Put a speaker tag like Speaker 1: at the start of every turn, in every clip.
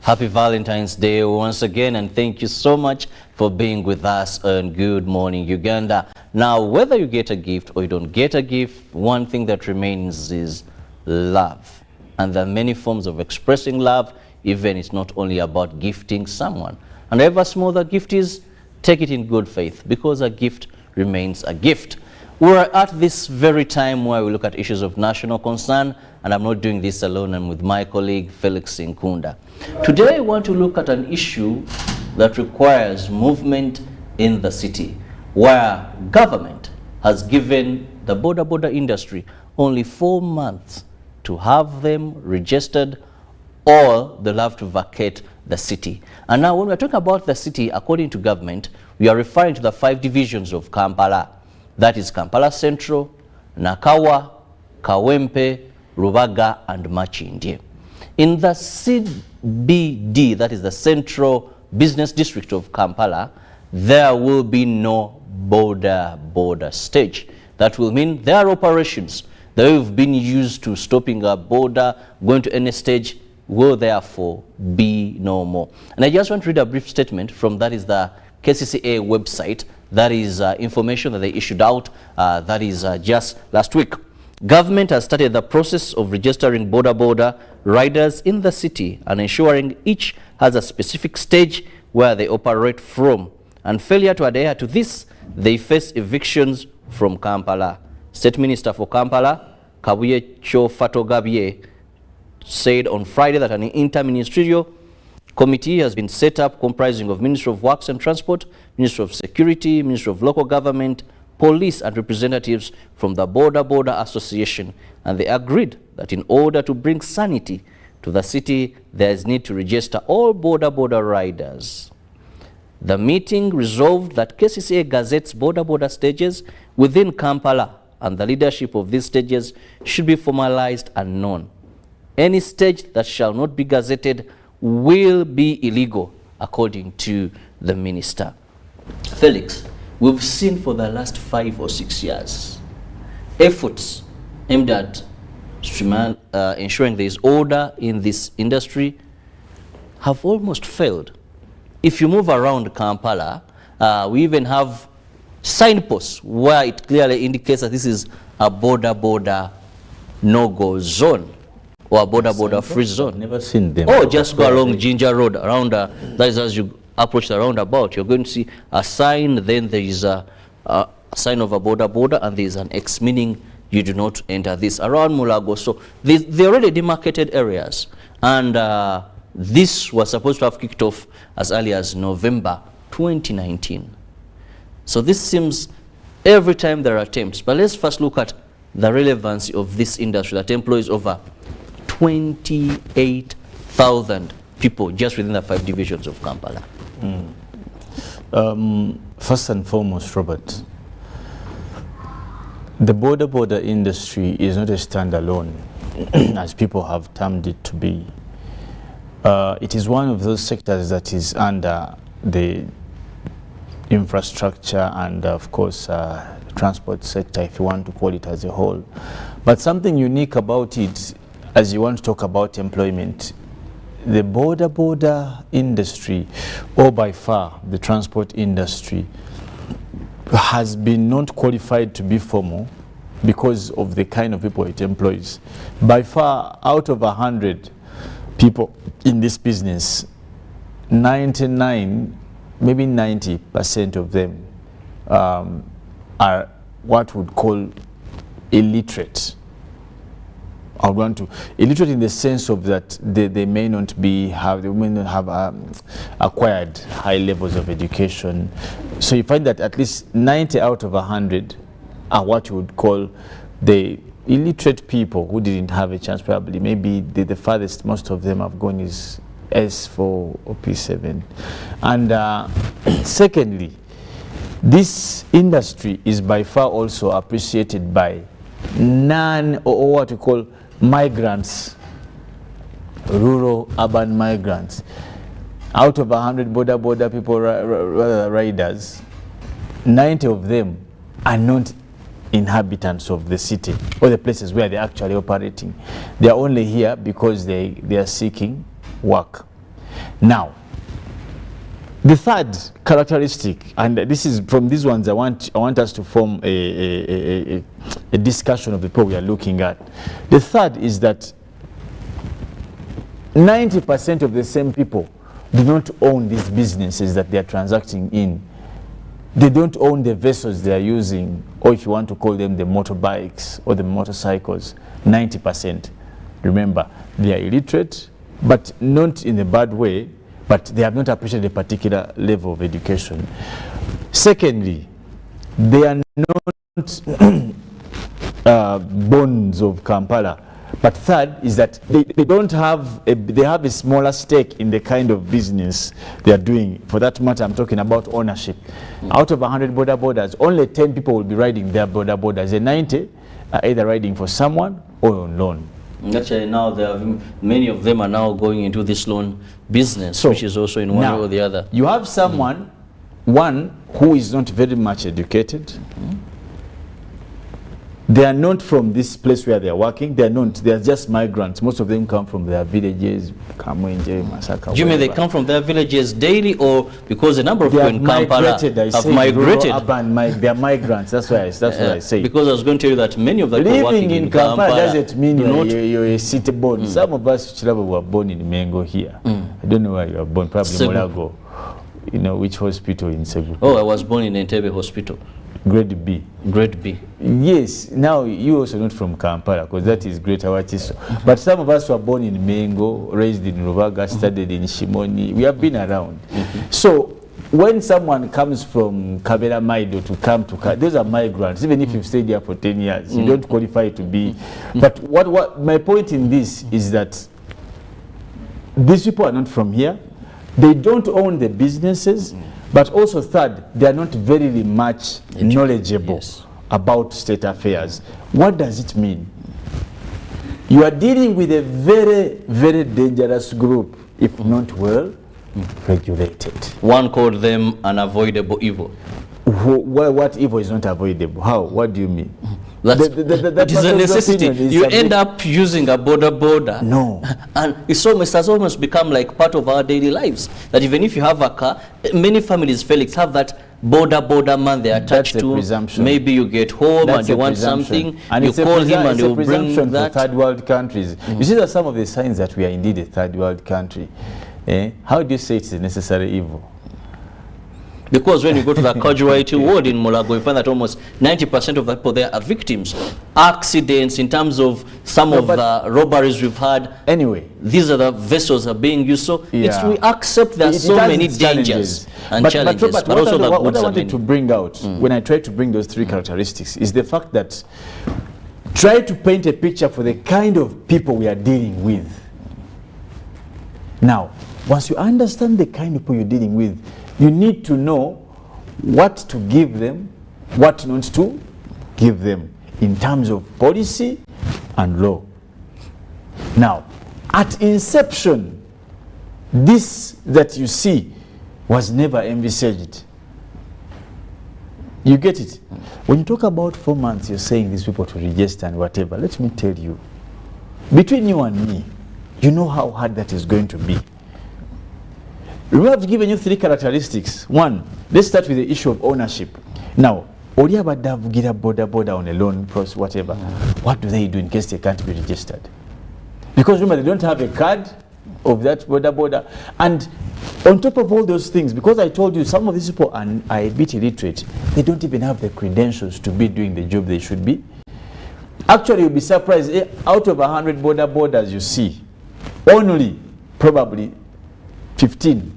Speaker 1: Happy Valentine's Day once again, and thank you so much for being with us on Good Morning Uganda. Now, whether you get a gift or you don't get a gift, one thing that remains is love. And there are many forms of expressing love, even it's not only about gifting someone. And however small the gift is, take it in good faith, because a gift remains a gift. We're at this very time where we look at issues of national concern, and I'm not doing this alone. I'm with my colleague, Felix Nkunda. Today, I want to look at an issue that requires movement in the city, where government has given the border industry only 4 months to have them registered, or they'll have to vacate the city. And now when we're talking about the city, according to government, we are referring to the 5 divisions of Kampala. That is Kampala Central, Nakawa, Kawempe, Rubaga, and Machindye. In the CBD, that is the Central Business District of Kampala, there will be no border stage. That will mean there are operations that have been used to stopping a border, going to any stage, will therefore be no more. And I just want to read a brief statement from that is the KCCA website. That is information that they issued out, that is just last week. Government has started the process of registering border riders in the city and ensuring each has a specific stage where they operate from. And failure to adhere to this, they face evictions from Kampala. State Minister for Kampala, Kabuye Chofatogabye, said on Friday that an interministerial committee has been set up comprising of Ministry of Works and Transport, Ministry of Security, Ministry of Local Government, police, and representatives from the Border Association, and they agreed that in order to bring sanity to the city, there is need to register all border riders. The meeting resolved that KCCA gazettes border stages within Kampala, and the leadership of these stages should be formalized and known. Any stage that shall not be gazetted will be illegal, according to the minister. Felix, we've seen for the last 5 or 6 years efforts aimed at ensuring there is order in this industry have almost failed. If you move around Kampala, we even have signposts where it clearly indicates that this is a border no-go zone, or a border free zone.
Speaker 2: I've never seen them.
Speaker 1: Oh, just go along Ginger Road, around that is as you approach the roundabout, you're going to see a sign, then there is a sign of a border, and there is an X, meaning you do not enter this. Around Mulago, so they're already demarcated areas, and this was supposed to have kicked off as early as November 2019. So this seems every time there are attempts, but let's first look at the relevancy of this industry that employs over 28,000 people just within the 5 divisions of Kampala.
Speaker 2: First and foremost, Robert, the border industry is not a standalone, as people have termed it to be. It is one of those sectors that is under the infrastructure and, of course, transport sector, if you want to call it as a whole. But something unique about it, as you want to talk about employment, the border industry, or by far the transport industry, has been not qualified to be formal because of the kind of people it employs. By far, out of 100 people in this business, 99, maybe 90% of them are what would call illiterate. I want to illiterate in the sense of that they may not have acquired high levels of education. So you find that at least 90 out of 100 are what you would call the illiterate people who didn't have a chance. Probably maybe the farthest most of them have gone is S4 or P7. And secondly, this industry is by far also appreciated by or what we call migrants, rural urban migrants. Out of 100 border people, riders, 90 of them are not inhabitants of the city or the places where they're actually operating. They are only here because they are seeking work. Now, the third characteristic, and this is from these ones, I want us to form a discussion of the people we are looking at. The third is that 90% of the same people do not own these businesses that they are transacting in. They don't own the vessels they are using, or if you want to call them the motorbikes or the motorcycles. 90%. Remember, they are illiterate, but not in a bad way, but they have not appreciated a particular level of education. Secondly, they are not bonds of Kampala. But third is that they don't have they have a smaller stake in the kind of business they are doing. For that matter, I'm talking about ownership. Out of 100 border borders, only 10 people will be riding their border borders. The 90 are either riding for someone or on loan.
Speaker 1: Actually, now many of them are now going into this loan business, which is also in one way or the other.
Speaker 2: You have someone, one who is not very much educated. They are not from this place where they are working. They are not. They are just migrants. Most of them come from their villages, Kamwenje, Masaka.
Speaker 1: Do you mean they come from their villages daily, or because a number of people in Kampala have migrated?
Speaker 2: They are migrants. That's why. That's what I say.
Speaker 1: Because I was going to tell you that many of them are working in Kampala
Speaker 2: doesn't mean you're a city born. Some of us, Kirabo, were born in Mengo here. I don't know where you were born. Probably Molago. You know which hospital in Cebu?
Speaker 1: Oh, I was born in Entebbe Hospital.
Speaker 2: Grade B.
Speaker 1: Grade B.
Speaker 2: Yes. Now, you also not from Kampala, because that is Greater Wachiso. But some of us were born in Mengo, raised in Rubaga, studied in Shimoni. We have been around. So, when someone comes from Kabera Maido to come to those are migrants. Even if you've stayed there for 10 years, you don't qualify to be. But what my point in this is that these people are not from here. They don't own the businesses. But also third, they are not very much knowledgeable about state affairs. What does it mean? You are dealing with a very, very dangerous group, if not well regulated.
Speaker 1: One called them unavoidable evil.
Speaker 2: What evil is not avoidable? How? What do you mean?
Speaker 1: It is a necessity. You end up using a border.
Speaker 2: No.
Speaker 1: And it has almost become like part of our daily lives. That even if you have a car, many families, Felix, have that border man they are attached to.
Speaker 2: Presumption.
Speaker 1: Maybe you get home and you want something,
Speaker 2: and
Speaker 1: you call him and he'll bring that.
Speaker 2: For third world countries. You see that some of the signs that we are indeed a third world country. How do you say it's a necessary evil?
Speaker 1: Because when you go to the casualty ward in Molago, you find that almost 90% of the people there are victims. Accidents in terms of some of the robberies we've had.
Speaker 2: Anyway.
Speaker 1: These are the vessels are being used. So we accept there are so many dangers and challenges. But also the goods
Speaker 2: what I wanted to bring out when I try to bring those three characteristics is the fact that try to paint a picture for the kind of people we are dealing with. Now, once you understand the kind of people you're dealing with, you need to know what to give them, what not to give them in terms of policy and law. Now, at inception, this that you see was never envisaged. You get it? When you talk about 4 months, you're saying these people to register and whatever. Let me tell you, between you and me, you know how hard that is going to be. We have given you three characteristics. One, let's start with the issue of ownership. Now, border on a loan process, whatever. What do they do in case they can't be registered? Because remember, they don't have a card of that border. And on top of all those things, because I told you some of these people are a bit illiterate, they don't even have the credentials to be doing the job they should be. Actually, you'll be surprised, out of 100 borders you see, only probably 15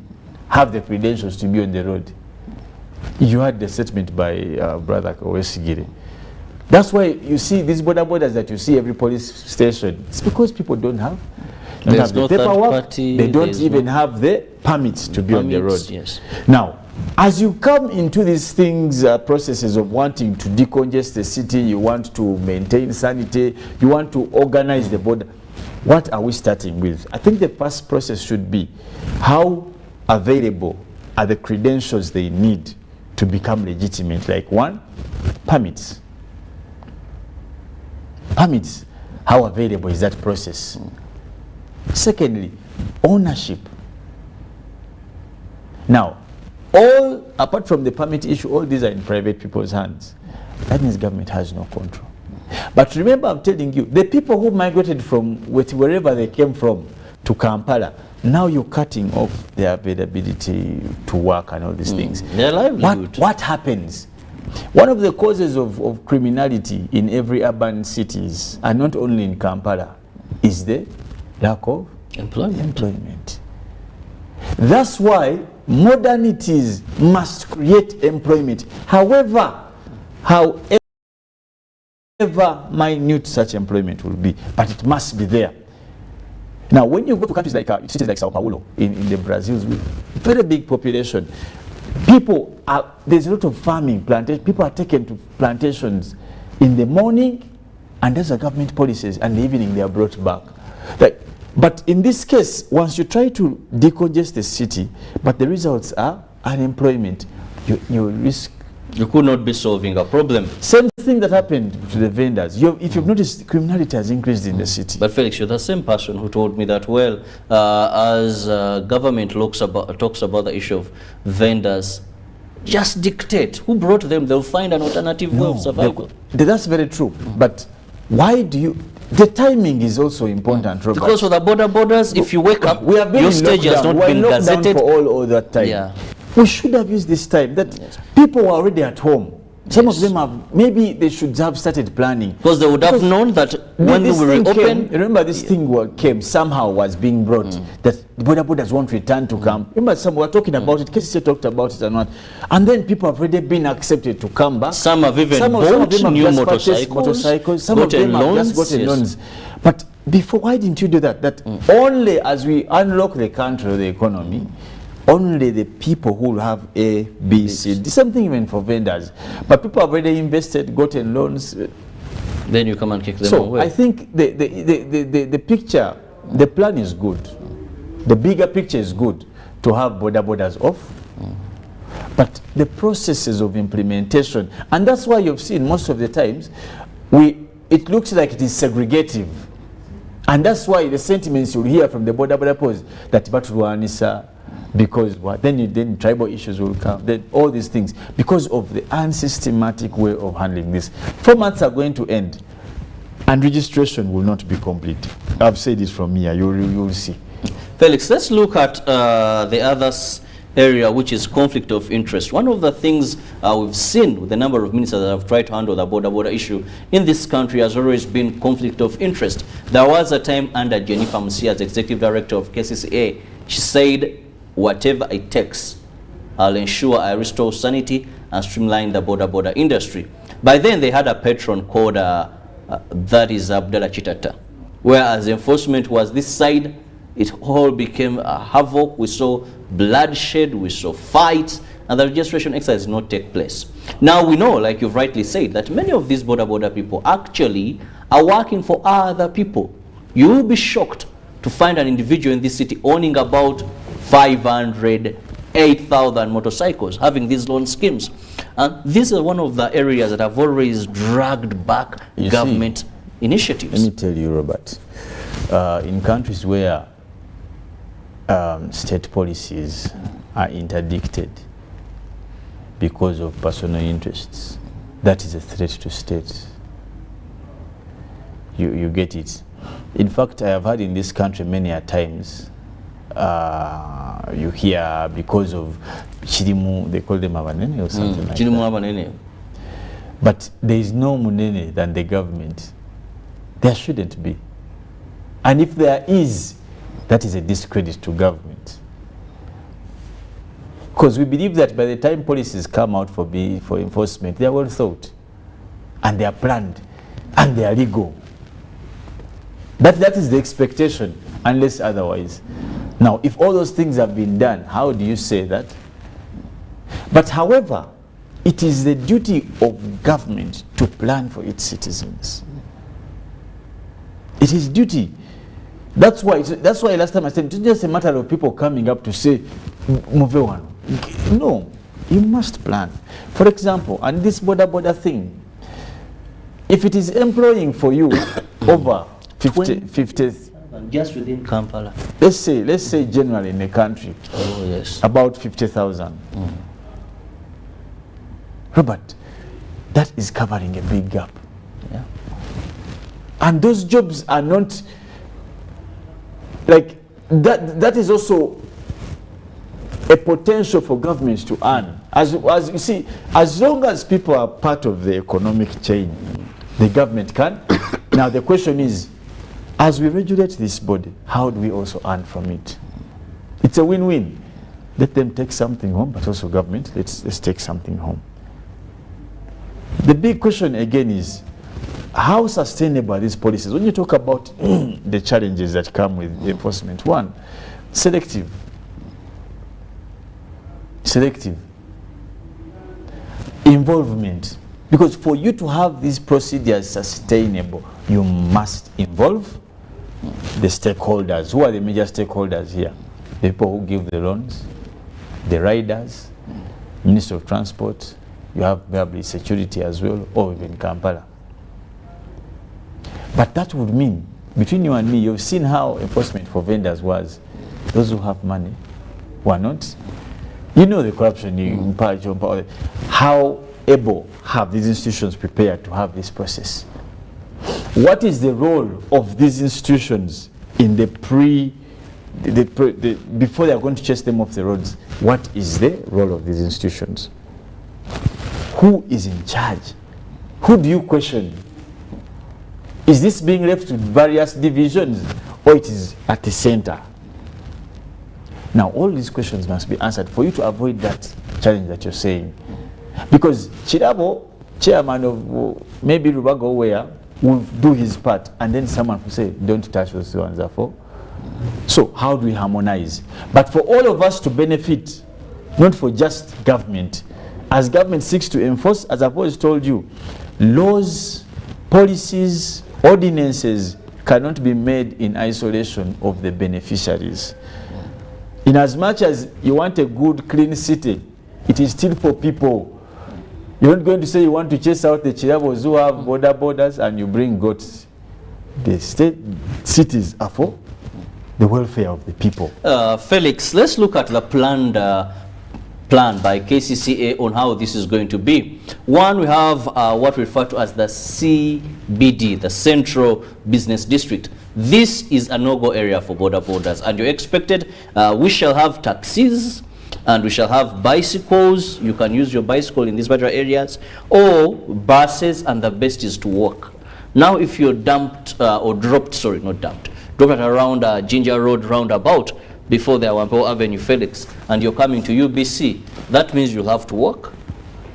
Speaker 2: have the credentials to be on the road. You had the statement by Brother Owesigiri. That's why you see these borders that you see every police station. It's because people don't have the paperwork. They don't even have the permits to be on the road.
Speaker 1: Yes.
Speaker 2: Now, as you come into these things, processes of wanting to decongest the city, you want to maintain sanity, you want to organize the border, what are we starting with? I think the first process should be how available are the credentials they need to become legitimate. Like one, permits. Permits. How available is that process? Secondly, ownership. Now, all, apart from the permit issue, all these are in private people's hands. That means government has no control. But remember, I'm telling you, the people who migrated from wherever they came from to Kampala, now you're cutting off their availability to work and all these things.
Speaker 1: Their livelihood.
Speaker 2: What happens? One of the causes of criminality in every urban cities, and not only in Kampala, is the lack of employment. That's why modernities must create employment. However minute such employment will be, but it must be there. Now, when you go to countries like cities like Sao Paulo in the Brazil's very big population, people are, there's a lot of farming, plantation. People are taken to plantations in the morning, and there's a government policies, and in the evening they are brought back. But in this case, once you try to decongest the city, but the results are unemployment, you risk.
Speaker 1: You could not be solving a problem.
Speaker 2: Same thing that happened to the vendors. If you've noticed, criminality has increased in the city.
Speaker 1: But Felix, you're the same person who told me that, well, as government talks about the issue of vendors, just dictate who brought them. They'll find an alternative way of survival.
Speaker 2: That's very true. But why do you... The timing is also important, Robert.
Speaker 1: Because for the borders, if you wake up, your stage has not been gazetted.
Speaker 2: For all that time.
Speaker 1: Yeah.
Speaker 2: We should have used this time that people were already at home. Some of them have, maybe they should have started planning.
Speaker 1: Because they would have known that when they will reopen.
Speaker 2: Remember, this thing came, somehow was being brought, that borders won't return to come. Remember, some were talking about it, KCC talked about it and what. And then people have already been accepted to come back.
Speaker 1: Some have even bought new motorcycles.
Speaker 2: Some of them have just gotten loans. But before, why didn't you do that? That only as we unlock the country, the economy, only the people who have A, B, C, D, something even for vendors. But people have already invested, gotten loans.
Speaker 1: Then you come and kick them away.
Speaker 2: So I think the picture, the plan is good. The bigger picture is good to have borders off. But the processes of implementation, and that's why you've seen most of the times, it looks like it is segregative. And that's why the sentiments you'll hear from the border posts that Baturuanisa, because what then tribal issues will come, then all these things, because of the unsystematic way of handling this. 4 months are going to end and registration will not be complete. I've said this from here, you'll see.
Speaker 1: Felix, let's look at the other area, which is conflict of interest. One of the things we've seen with the number of ministers that have tried to handle the border issue in this country has always been conflict of interest. There was a time under Jennifer Musia as executive director of KCCA, she said, whatever it takes, I'll ensure I restore sanity and streamline the border industry. By then, they had a patron called, that is Abdallah Chitata. Whereas enforcement was this side, it all became a havoc. We saw bloodshed, we saw fights, and the registration exercise did not take place. Now we know, like you've rightly said, that many of these border people actually are working for other people. You will be shocked to find an individual in this city owning about 500, 8,000 motorcycles, having these loan schemes. And this is one of the areas that have always dragged back government initiatives.
Speaker 2: Let me tell you, Robert, in countries where state policies are interdicted because of personal interests, that is a threat to state. You get it. In fact, I have heard in this country many a times, you hear because of Chirimu, they call them Abanene or something like
Speaker 1: Chirimu
Speaker 2: that.
Speaker 1: Abanene.
Speaker 2: But there is no Munene than the government. There shouldn't be. And if there is, that is a discredit to government. Because we believe that by the time policies come out for enforcement, they are well thought, and they are planned, and they are legal. That is the expectation, unless otherwise. Now, if all those things have been done, how do you say that? But however, it is the duty of government to plan for its citizens. It is duty. That's why last time I said, it's just a matter of people coming up to say, move on. No, you must plan. For example, and this border thing, if it is employing for you over 50
Speaker 1: just within Kampala?
Speaker 2: Let's say generally in the country.
Speaker 1: Oh, yes.
Speaker 2: About 50,000. Robert, that is covering a big gap.
Speaker 1: Yeah.
Speaker 2: And those jobs are not like that is also a potential for governments to earn. As you see, as long as people are part of the economic chain, the government can. Now the question is, as we regulate this body, how do we also earn from it? It's a win-win. Let them take something home, but also government, let's take something home. The big question again is, how sustainable are these policies? When you talk about the challenges that come with enforcement, one, selective. Involvement. Because for you to have these procedures sustainable, you must involve the stakeholders. Who are the major stakeholders here? The people who give the loans, the riders, Minister of Transport, you have probably security as well, or even Kampala. But that would mean, between you and me, you've seen how enforcement for vendors was. Those who have money were not. You know the corruption in power. How able have these institutions prepared to have this process? What is the role of these institutions in the before they are going to chase them off the roads? What is the role of these institutions? Who is in charge? Who do you question? Is this being left to various divisions, or it is at the center? Now, all these questions must be answered for you to avoid that challenge that you're saying. Because Kirabo, chairman of maybe Rubago where, will do his part, and then someone will say, don't touch those ones, therefore. So, how do we harmonize? But for all of us to benefit, not for just government. As government seeks to enforce, as I've always told you, laws, policies, ordinances cannot be made in isolation of the beneficiaries. In as much as you want a good, clean city, it is still for people. You're not going to say you want to chase out the Kirabos who have borders and you bring goats. The cities are for the welfare of the people.
Speaker 1: Felix, let's look at the plan by KCCA on how this is going to be. One, we have what we refer to as the CBD, the Central Business District. This is a no-go area for borders, and you're expected, we shall have taxis, and we shall have bicycles. You can use your bicycle in these particular areas, or buses, and the best is to walk. Now, if you're dropped at around Ginger Road roundabout, before the Wampo Avenue Felix, and you're coming to UBC, that means you'll have to walk,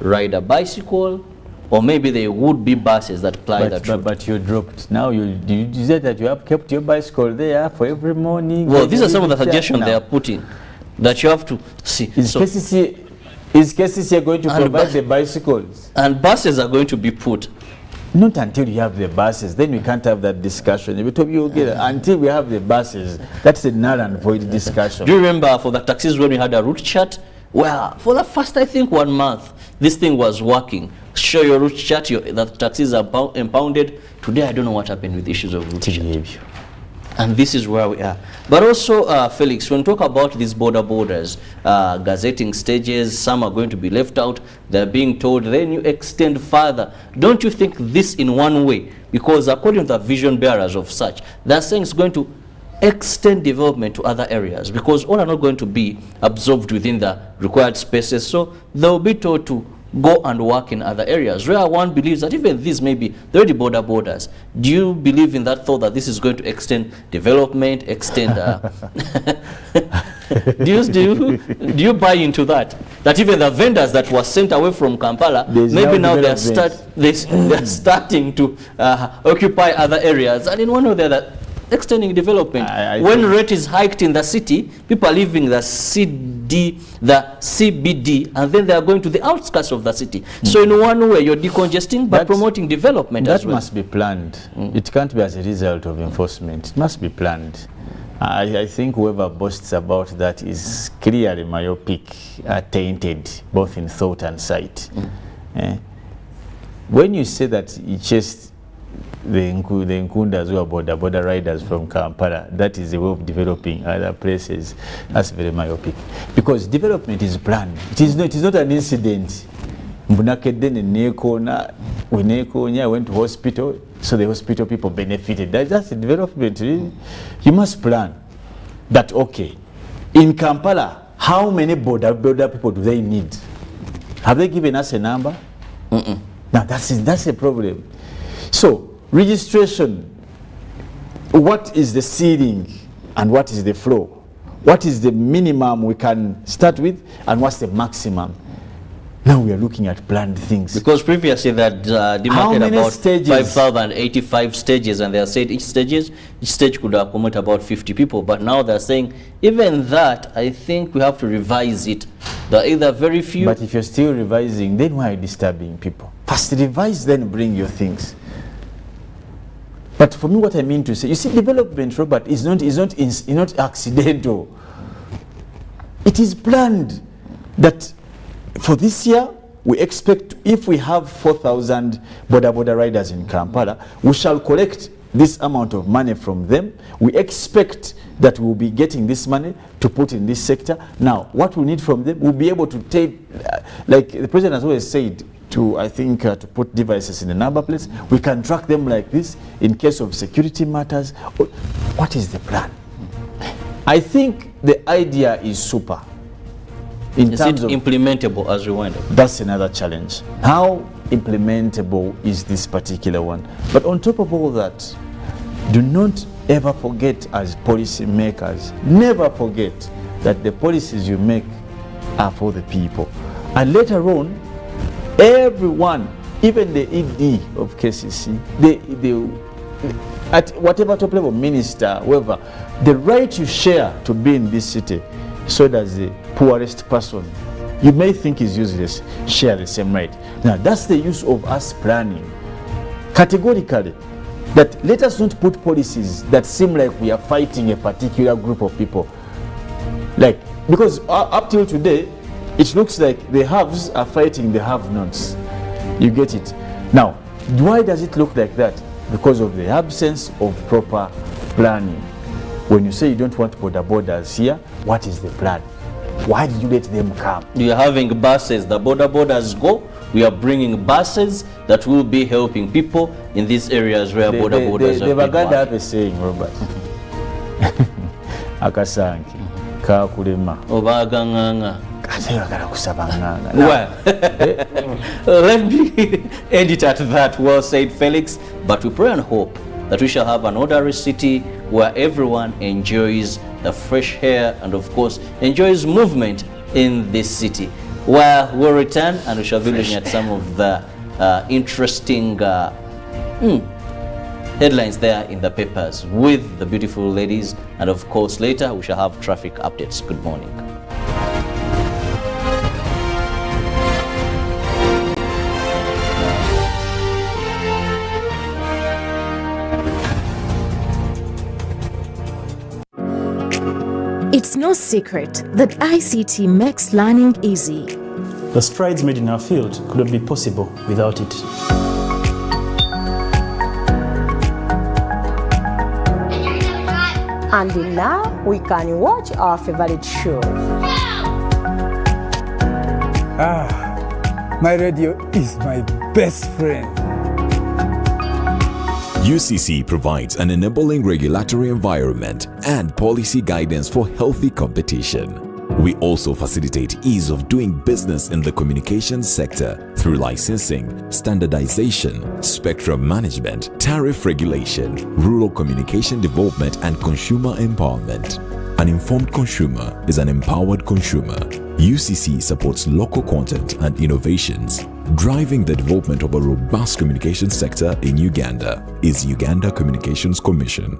Speaker 1: ride a bicycle, or maybe there would be buses that ply that route.
Speaker 2: But you're dropped. Now you said that you have kept your bicycle there for every morning.
Speaker 1: Well, these are some of the suggestions they are putting, that you have to see.
Speaker 2: Is KCCA going to provide the bicycles?
Speaker 1: And buses are going to be put.
Speaker 2: Not until you have the buses, then we can't have that discussion. Until we have the buses, that's a null and void discussion.
Speaker 1: Do you remember for the taxis when we had a route chart? Well, for the first, I think, 1 month, this thing was working. Show your route chart, that taxis are impounded. Today, I don't know what happened with issues of route chart. And this is where we are. But also, Felix, when we talk about these borders, gazetting stages, some are going to be left out. They're being told, then you extend further. Don't you think this in one way? Because according to the vision bearers of such, they're saying it's going to extend development to other areas, because all are not going to be absorbed within the required spaces. So they'll be told to go and work in other areas, where one believes that even these may be already borders. Do you believe in that thought that this is going to extend development, extend do you buy into that? That even the vendors that were sent away from Kampala, maybe now they're starting to occupy other areas, and in one or the other, extending development. When rate is hiked in the city, people are leaving the CBD, and then they are going to the outskirts of the city. So in one way, you're decongesting by promoting development as well.
Speaker 2: That must be planned. It can't be as a result of enforcement. It must be planned. I think whoever boasts about that is clearly myopic, tainted, both in thought and sight. When you say that you chased Nkundas who are border riders from Kampala. That is the way of developing other places. That's very myopic. Because development is planned. It is not an incident. I went to hospital, so the hospital people benefited. That's the development. Really. You must plan that, okay, in Kampala, how many border people do they need? Have they given us a number? Now that's a problem. So registration, what is the ceiling and what is the floor? What is the minimum we can start with and what's the maximum? Now we are looking at planned things. Because
Speaker 1: previously that demarcated about 5,085 stages, and they are said each stage could accommodate about 50 people. But now they're saying even that, I think we have to revise it. There are either very few.
Speaker 2: But if you're still revising, then why are you disturbing people? First revise, then bring your things. But for me, what I mean to say, you see, development, Robert, is not accidental. It is planned. That for this year, we expect, if we have 4,000 border riders in Kampala, we shall collect this amount of money from them. We expect that we'll be getting this money to put in this sector. Now, what we need from them, we'll be able to take, like the president has always said, to put devices in the number plates. We can track them like this in case of security matters. What is the plan? I think the idea is super.
Speaker 1: Is it implementable as we went?
Speaker 2: That's another challenge. How implementable is this particular one? But on top of all that, do not ever forget, as policy makers, never forget that the policies you make are for the people. And later on, everyone, even the ED of KCC, at whatever top level, minister, whoever, the right you share to be in this city, so does the poorest person. You may think is useless, share the same right. Now that's the use of us planning. Categorically, that let us not put policies that seem like we are fighting a particular group of people. Like, because up till today, it looks like the haves are fighting the have-nots. You get it? Now, why does it look like that? Because of the absence of proper planning. When you say you don't want borders here, what is the plan? Why did you let them come?
Speaker 1: You are having buses. The borders go. We are bringing buses that will be helping people in these areas where borders are.
Speaker 2: The Uganda have a saying, Robert. Akasanki, kakulema.
Speaker 1: Obaganganga. Well, let me end it at that. Well said, Felix. But we pray and hope that we shall have an orderly city where everyone enjoys the fresh air and, of course, enjoys movement in this city. Well, we'll return and we shall be looking at some of the interesting headlines there in the papers with the beautiful ladies. And, of course, later we shall have traffic updates. Good morning.
Speaker 3: It's no secret that ICT makes learning easy.
Speaker 4: The strides made in our field could not be possible without it.
Speaker 5: And now we can watch our favorite shows.
Speaker 6: My radio is my best friend.
Speaker 7: UCC provides an enabling regulatory environment and policy guidance for healthy competition. We also facilitate ease of doing business in the communications sector through licensing, standardization, spectrum management, tariff regulation, rural communication development, and consumer empowerment. An informed consumer is an empowered consumer. UCC supports local content and innovations. Driving the development of a robust communication sector in Uganda is Uganda Communications Commission.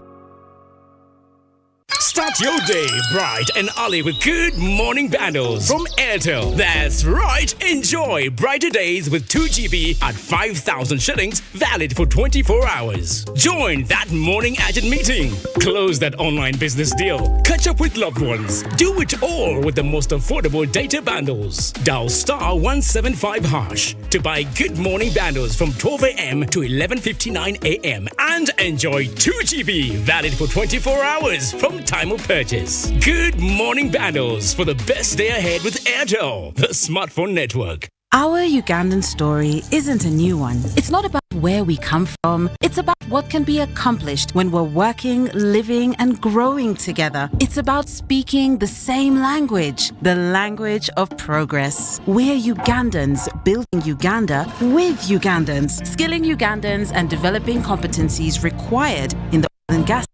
Speaker 8: Stop Start your day bright and early with good morning bundles from Airtel. That's right. Enjoy brighter days with 2 GB at 5,000 shillings, valid for 24 hours. Join that morning agent meeting. Close that online business deal. Catch up with loved ones. Do it all with the most affordable data bundles. Dial *175# to buy good morning bundles from 12 a.m. to 11:59 a.m. and enjoy 2 GB, valid for 24 hours from time of purchase. Good morning bundles for the best day ahead with Airtel, the smartphone network.
Speaker 9: Our Ugandan story isn't a new one. It's not about where we come from. It's about what can be accomplished when we're working, living, and growing together. It's about speaking the same language, the language of progress. We're Ugandans building Uganda with Ugandans, skilling Ugandans and developing competencies required in the oil and gas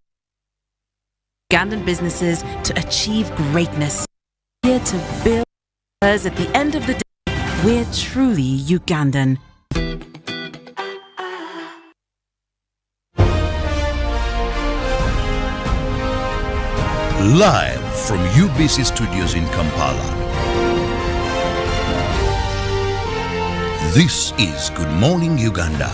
Speaker 9: Ugandan businesses to achieve greatness. Here to build us at the end of the day. We're truly Ugandan.
Speaker 10: Live from UBC Studios in Kampala. This is Good Morning Uganda.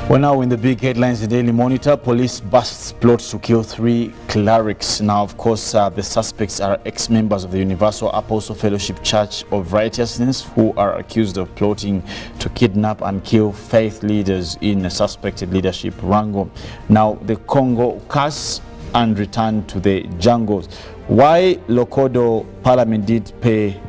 Speaker 2: Well, now in the big headlines, the Daily Monitor, police busts plot to kill 3 clerics. Now, of course, the suspects are ex-members of the Universal Apostle Fellowship Church of Righteousness who are accused of plotting to kidnap and kill faith leaders in a suspected leadership wrangle. Now, the Congo curse and return to the jungles. Why Lokodo Parliament did pay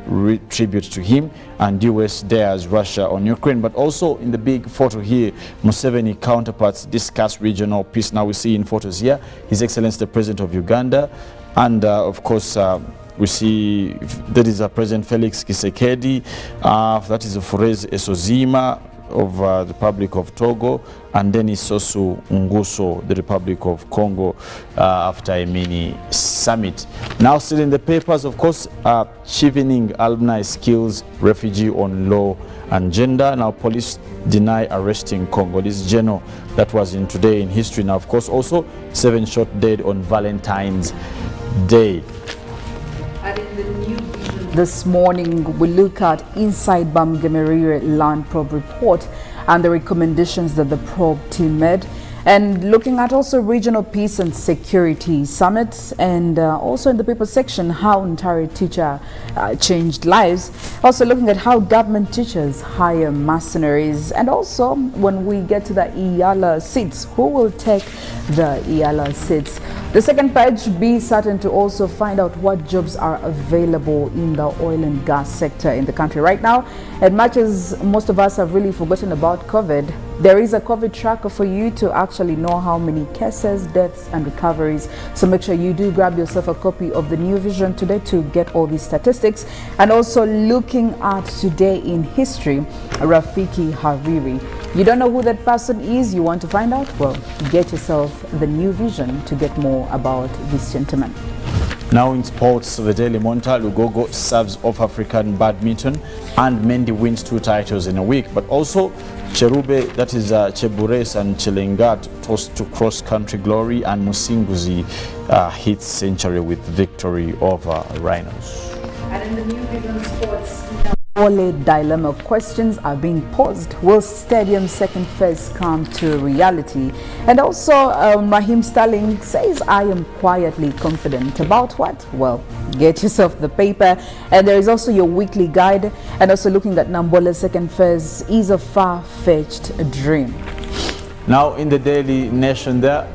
Speaker 2: tribute to him, and US dares Russia on Ukraine. But also in the big photo here, Museveni counterparts discuss regional peace. Now we see in photos here His Excellency the President of Uganda, and of course we see that is President Felix Tshisekedi, that is Forez Esozima of the Republic of Togo, and then Isosu Nguso, the Republic of Congo, after a mini summit. Now still in the papers, of course, Chevening alumni skills refugee on law and gender. Now police deny arresting Congo. This journal that was in Today in History. Now, of course, also 7 shot dead on Valentine's Day.
Speaker 11: This morning, we look at inside Bamgemerire land probe report and the recommendations that the probe team made, and looking at also regional peace and security summits, and also in the paper section how Ntare teacher changed lives, also looking at how government teachers hire mercenaries, and also when we get to the Iyala seats, who will take the Iyala seats. The second page, be certain to also find out what jobs are available in the oil and gas sector in the country right now. And much as most of us have really forgotten about COVID, there is a COVID tracker for you to actually know how many cases, deaths and recoveries. So make sure you do grab yourself a copy of the New Vision today to get all these statistics. And also looking at Today in History, Rafiki Hariri. You don't know who that person is, you want to find out? Well, get yourself the New Vision to get more about this gentleman.
Speaker 2: Now in sports, the Daily Monitor, Lugogo serves off African badminton, and Mendy wins 2 titles in a week. But also Cherube, that is Chebures and Chelengat toast to cross-country glory, and Musinguzi hits century with victory over Rhinos.
Speaker 11: And in the New Vision Sports, Ole dilemma questions are being posed. Will Stadium's second phase come to reality? And also Raheem Sterling says, I am quietly confident. About what? Well, get yourself the paper. And there is also your weekly guide, and also looking at Nambole's second phase is a far-fetched dream.
Speaker 2: Now in the Daily Nation there,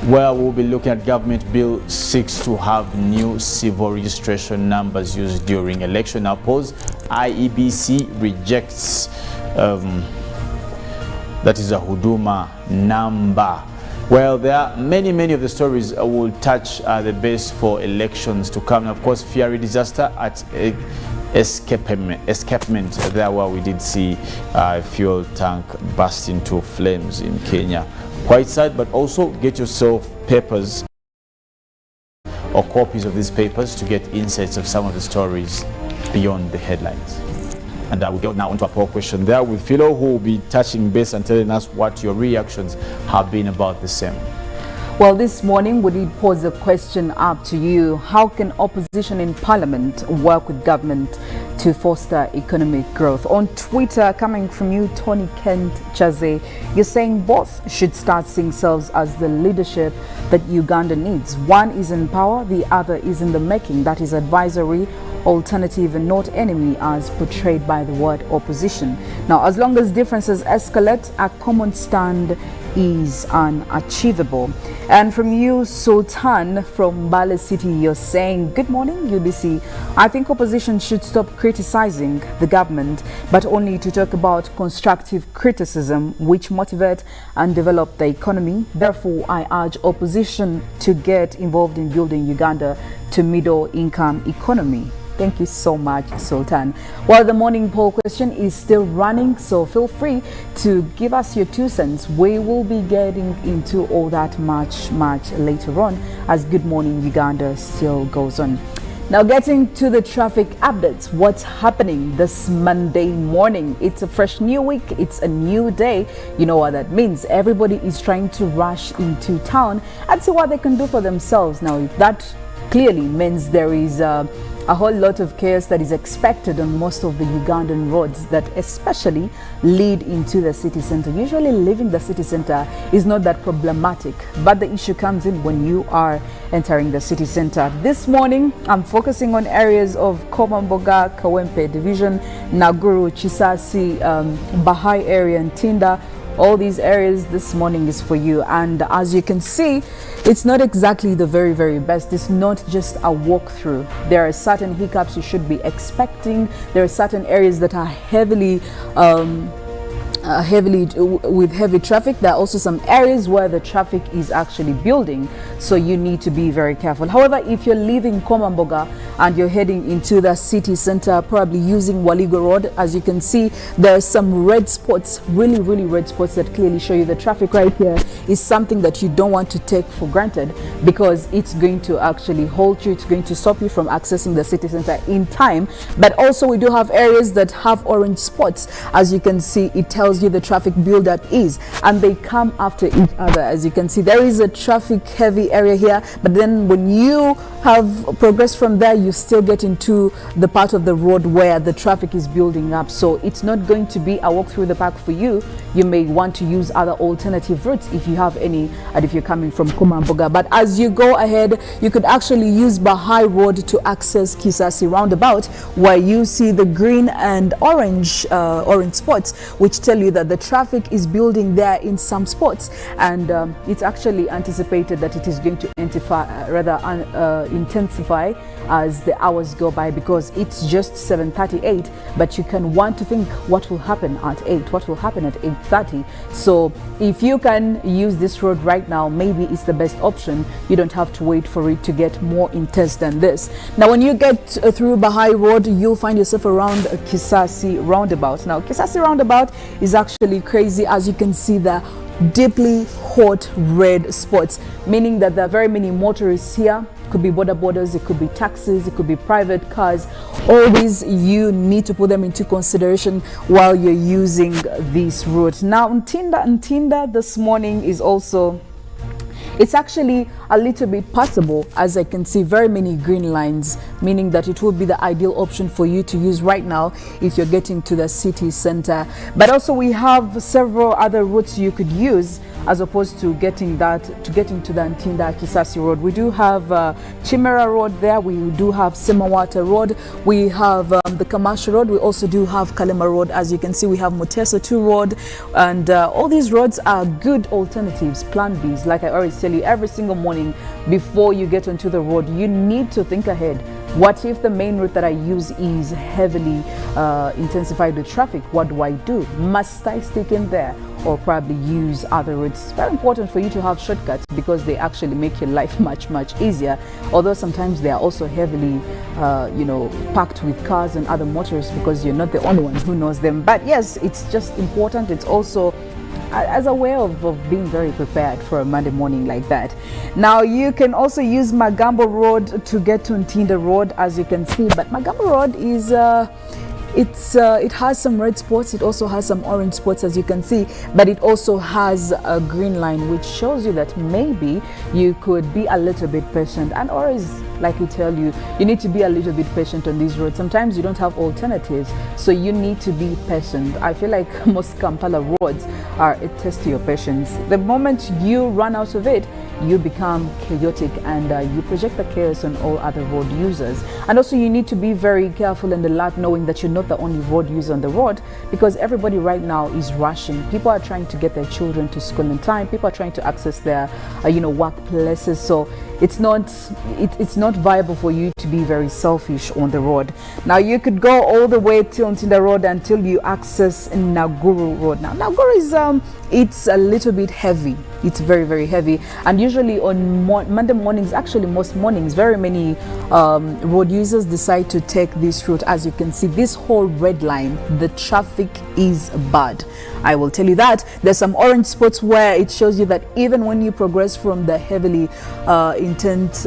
Speaker 2: where we'll be looking at Government Bill 6 to have new civil registration numbers used during election. Now pause, IEBC rejects that is a Huduma number. Well, there are many of the stories will touch the base for elections to come. And of course, fiery disaster at escapement there, where we did see a fuel tank burst into flames in Kenya Quite sad, but also get yourself papers or copies of these papers to get insights of some of the stories beyond the headlines. And I will go now onto a poll question there with Philo, who will be touching base and telling us what your reactions have been about the same.
Speaker 11: Well, this morning we did pose a question up to you. How can opposition in parliament work with government to foster economic growth? On Twitter, coming from you, Tony Kent Chaze, you're saying both should start seeing themselves as the leadership that Uganda needs. One is in power, the other is in the making. That is advisory, alternative and not enemy as portrayed by the word opposition. Now, as long as differences escalate, a common stand is unachievable. And from you, Sultan from Bale City, you're saying, good morning, UBC. I think opposition should stop criticizing the government, but only to talk about constructive criticism which motivate and develop the economy. Therefore, I urge opposition to get involved in building Uganda to middle income economy. Thank you so much, Sultan. Well, the morning poll question is still running, so feel free to give us your 2 cents. We will be getting into all that much later on as Good Morning Uganda still goes on. Now, getting to the traffic updates, what's happening this Monday morning? It's a fresh new week, it's a new day. You know what that means. Everybody is trying to rush into town and see what they can do for themselves. Now, if that clearly means there is a whole lot of chaos that is expected on most of the Ugandan roads that especially lead into the city center. Usually leaving the city center is not that problematic, but the issue comes in when you are entering the city center. This morning, I'm focusing on areas of Komamboga, Kawempe Division, Naguru, Chisasi, Bahai area, and Tinda. All these areas this morning is for you, and as you can see, it's not exactly the very best. It's not just a walkthrough. There are certain hiccups you should be expecting. There are certain areas that are heavily with heavy traffic. There are also some areas where the traffic is actually building, so you need to be very careful. However, if you're leaving Komamboga and you're heading into the city center, probably using Waligo Road, as you can see, there are some red spots, really red spots that clearly show you the traffic right here is something that you don't want to take for granted, because it's going to actually halt you, it's going to stop you from accessing the city center in time. But also we do have areas that have orange spots. As you can see, it tells you the traffic buildup is, and they come after each other. As you can see, there is a traffic heavy area here, but then when you have progressed from there, you still get into the part of the road where the traffic is building up. So it's not going to be a walk through the park for you. You may want to use other alternative routes if you have any, and if you're coming from Komamboga. But as you go ahead, you could actually use Bahai Road to access Kisasi roundabout, where you see the green and orange spots, which tell you that the traffic is building there in some spots, and it's actually anticipated that it is going to intensify as the hours go by, because it's just 7:38, but you can want to think what will happen at 8, what will happen at 8:30. So if you can use this road right now, maybe it's the best option. You don't have to wait for it to get more intense than this. Now, when you get through Bahai Road, you'll find yourself around Kisasi roundabout. Now, Kisasi roundabout is actually crazy. As you can see, the deeply hot red spots, meaning that there are very many motorists here. Could be border borders, it could be taxis, it could be private cars. All these, you need to put them into consideration while you're using this route. Now, Nkunda this morning is also, it's actually a little bit passable. As I can see, very many green lines, meaning that it would be the ideal option for you to use right now if you're getting to the city center. But also we have several other routes you could use as opposed to getting to the Nkunda Kisasi Road. We do have Chimera Road there, we do have Semawata Road, we have the Kamasha Road, we also do have Kalema Road. As you can see, we have Mutesa 2 Road, and all these roads are good alternatives, plan Bs. Like I always tell you, every single morning before you get onto the road, you need to think ahead. What if the main route that I use is heavily intensified with traffic? What do? Must I stick in there? or probably use other roads. It's very important for you to have shortcuts because they actually make your life much easier, although sometimes they are also heavily packed with cars and other motors because you're not the only one who knows them. But yes, it's just important. It's also as a way of being very prepared for a Monday morning like that. Now you can also use Magambo Road to get to Nkunda Road, as you can see, but Magambo Road is it has some red spots, it also has some orange spots, as you can see, but it also has a green line, which shows you that maybe you could be a little bit patient. And always, like we tell you, you need to be a little bit patient on these roads. Sometimes you don't have alternatives, so you need to be patient. I feel like most Kampala roads are a test to your patience. The moment you run out of it, you become chaotic and you project the chaos on all other road users. And also you need to be very careful and alert, knowing that you're not the only road user on the road, because everybody right now is rushing. People are trying to get their children to school in time. People are trying to access their workplaces. So it's not viable for you to be very selfish on the road. Now you could go all the way till Nkunda Road until you access Naguru Road. Now Naguru is it's a little bit heavy. It's very heavy, and usually on Monday mornings, actually most mornings, very many road users decide to take this route. As you can see, this whole red line, the traffic is bad. I will tell you that. There's some orange spots where it shows you that even when you progress from the heavily intense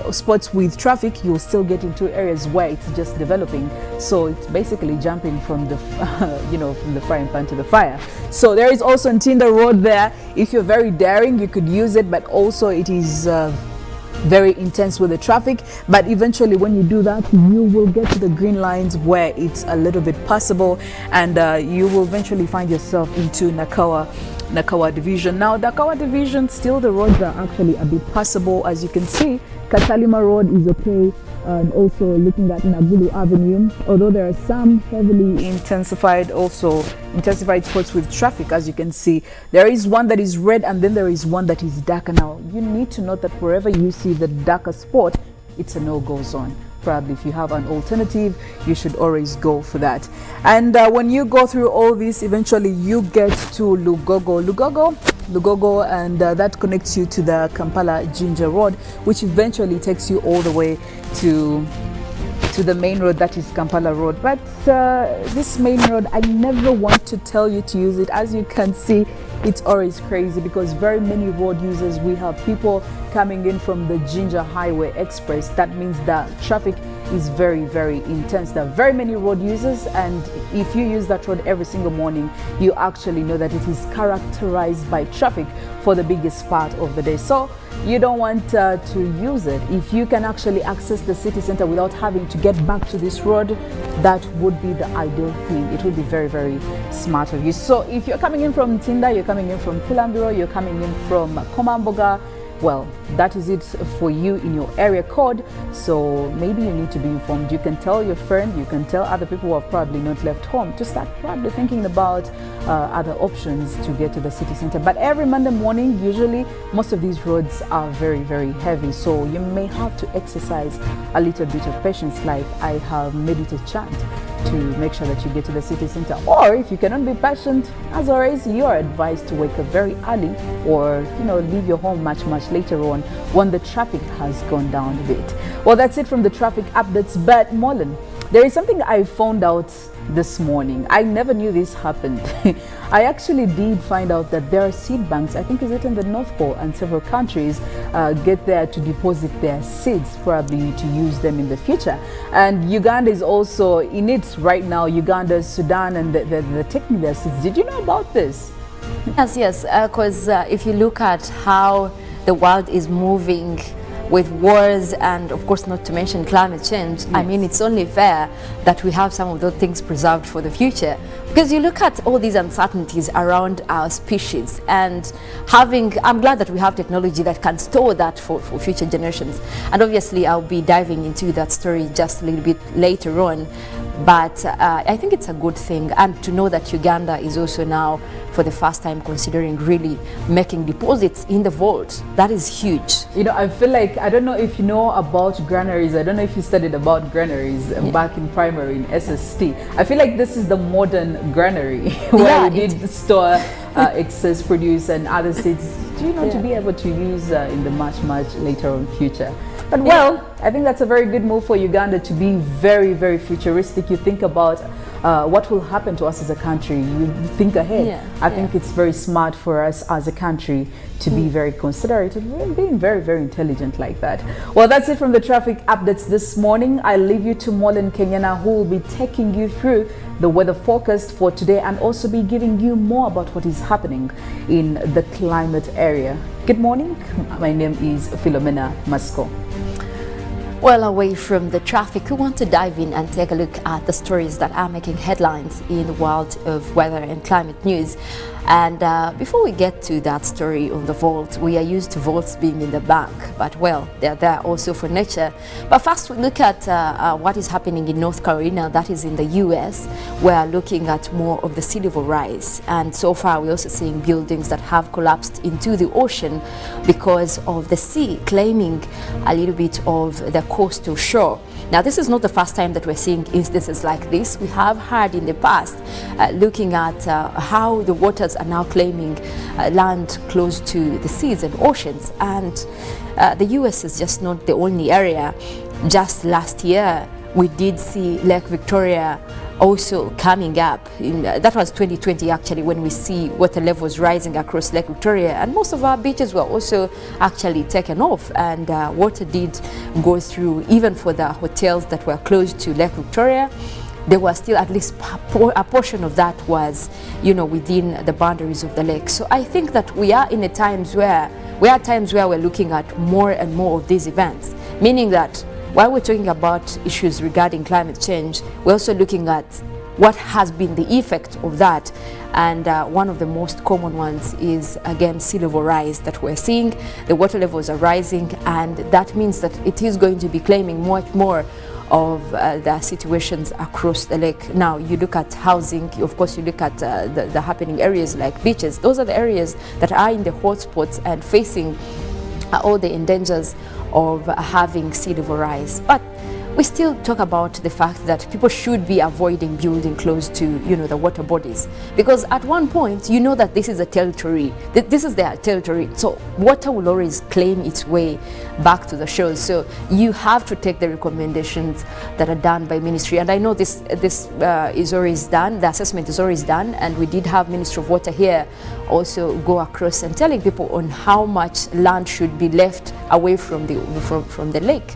Speaker 11: spots with traffic, you'll still get into areas where it's just developing. So it's basically jumping from the from the frying pan to the fire. So there is also Nkunda Road there. If you're very daring, you could use it, but also it is very intense with the traffic. But eventually when you do that, you will get to the green lines where it's a little bit passable, and you will eventually find yourself into Nakawa division. Now Nakawa division, still the roads are actually a bit passable. As you can see, Katalima Road is okay, and also looking at Nagulu Avenue, although there are some heavily intensified spots with traffic. As you can see, there is one that is red and then there is one that is darker. Now you need to note that wherever you see the darker spot, it's a no-go zone. Probably if you have an alternative, you should always go for that. And when you go through all this, eventually you get to Lugogo, and that connects you to the Kampala Jinja Road, which eventually takes you all the way to the main road, that is Kampala Road. But this main road, I never want to tell you to use it. As you can see, it's always crazy because very many road users, we have people coming in from the Jinja Highway Express. That means that traffic is very intense. There are very many road users, and if you use that road every single morning, you actually know that it is characterized by traffic for the biggest part of the day. So you don't want to use it. If you can actually access the city center without having to get back to this road, that would be the ideal thing. It would be very smart of you. So if you're coming in from Nkunda, you're coming in from Kulambiro, you're coming in from Komamboga, well, that is it for you in your area code. So maybe you need to be informed. You can tell your friend, you can tell other people who have probably not left home to start probably thinking about other options to get to the city center. But every Monday morning, usually most of these roads are very heavy, so you may have to exercise a little bit of patience, like I have made it a chant to make sure that you get to the city center. Or if you cannot be patient, as always, you are advised to wake up very early, or leave your home much later on when the traffic has gone down a bit. Well, that's it from the traffic updates. But Mollen, there is something I found out this morning. I never knew this happened. I actually did find out that there are seed banks, I think is it in the North Pole, and several countries get there to deposit their seeds, probably to use them in the future. And Uganda is also in it right now. Uganda, Sudan, and they're taking their seeds. Did you know about this?
Speaker 12: Yes, because if you look at how the world is moving with wars and of course not to mention climate change, yes. I mean, it's only fair that we have some of those things preserved for the future, because you look at all these uncertainties around our species, and I'm glad that we have technology that can store that for future generations. And obviously I'll be diving into that story just a little bit later on. But I think it's a good thing, and to know that Uganda is also now for the first time considering really making deposits in the vault. That is huge.
Speaker 11: I feel like, I don't know if you know about granaries. I don't know if you studied about granaries back in primary in SST. I feel like this is the modern granary where
Speaker 12: Yeah,
Speaker 11: we did store excess produce and other seeds, you know, to be able to use in the much later on future. But well, I think that's a very good move for Uganda to be very futuristic. You think about what will happen to us as a country. You think ahead. I think it's very smart for us as a country to be very considerate and being very intelligent like that. Well, that's it from the traffic updates this morning. I leave you to Mollen, Kenyena, who will be taking you through the weather forecast for today and also be giving you more about what is happening in the climate area. Good morning. My name is Philomena Mastiko.
Speaker 12: Well, away from the traffic, we want to dive in and take a look at the stories that are making headlines in the world of weather and climate news. And before we get to that story of the vault, we are used to vaults being in the bank, but well, they're there also for nature. But first, we look at what is happening in North Carolina, that is in the US. We're looking at more of the sea level rise. And so far, we're also seeing buildings that have collapsed into the ocean because of the sea claiming a little bit of the coastal shore. Now, this is not the first time that we're seeing instances like this. We have had in the past looking at how the waters are now claiming land close to the seas and oceans. And the US is just not the only area. Just last year, we did see Lake Victoria also coming up. That was 2020 actually, when we see water levels rising across Lake Victoria, and most of our beaches were also actually taken off, and water did go through even for the hotels that were close to Lake Victoria. There was still at least a portion of that was, you know, within the boundaries of the lake. So I think that we are in times where we're looking at more and more of these events, meaning that while we're talking about issues regarding climate change, we're also looking at what has been the effect of that. And one of the most common ones is, again, sea level rise that we're seeing. The water levels are rising, and that means that it is going to be claiming much more of the situations across the lake. Now, you look at housing, of course, you look at the happening areas like beaches. Those are the areas that are in the hotspots and facing all the dangers of having sea level rise. But we still talk about the fact that people should be avoiding building close to, you know, the water bodies, because at one point, you know that this is a territory, this is their territory, so water will always claim its way back to the shores. So you have to take the recommendations that are done by ministry, and I know this is always done, the assessment is always done, and we did have Ministry of Water here also go across and telling people on how much land should be left away from the lake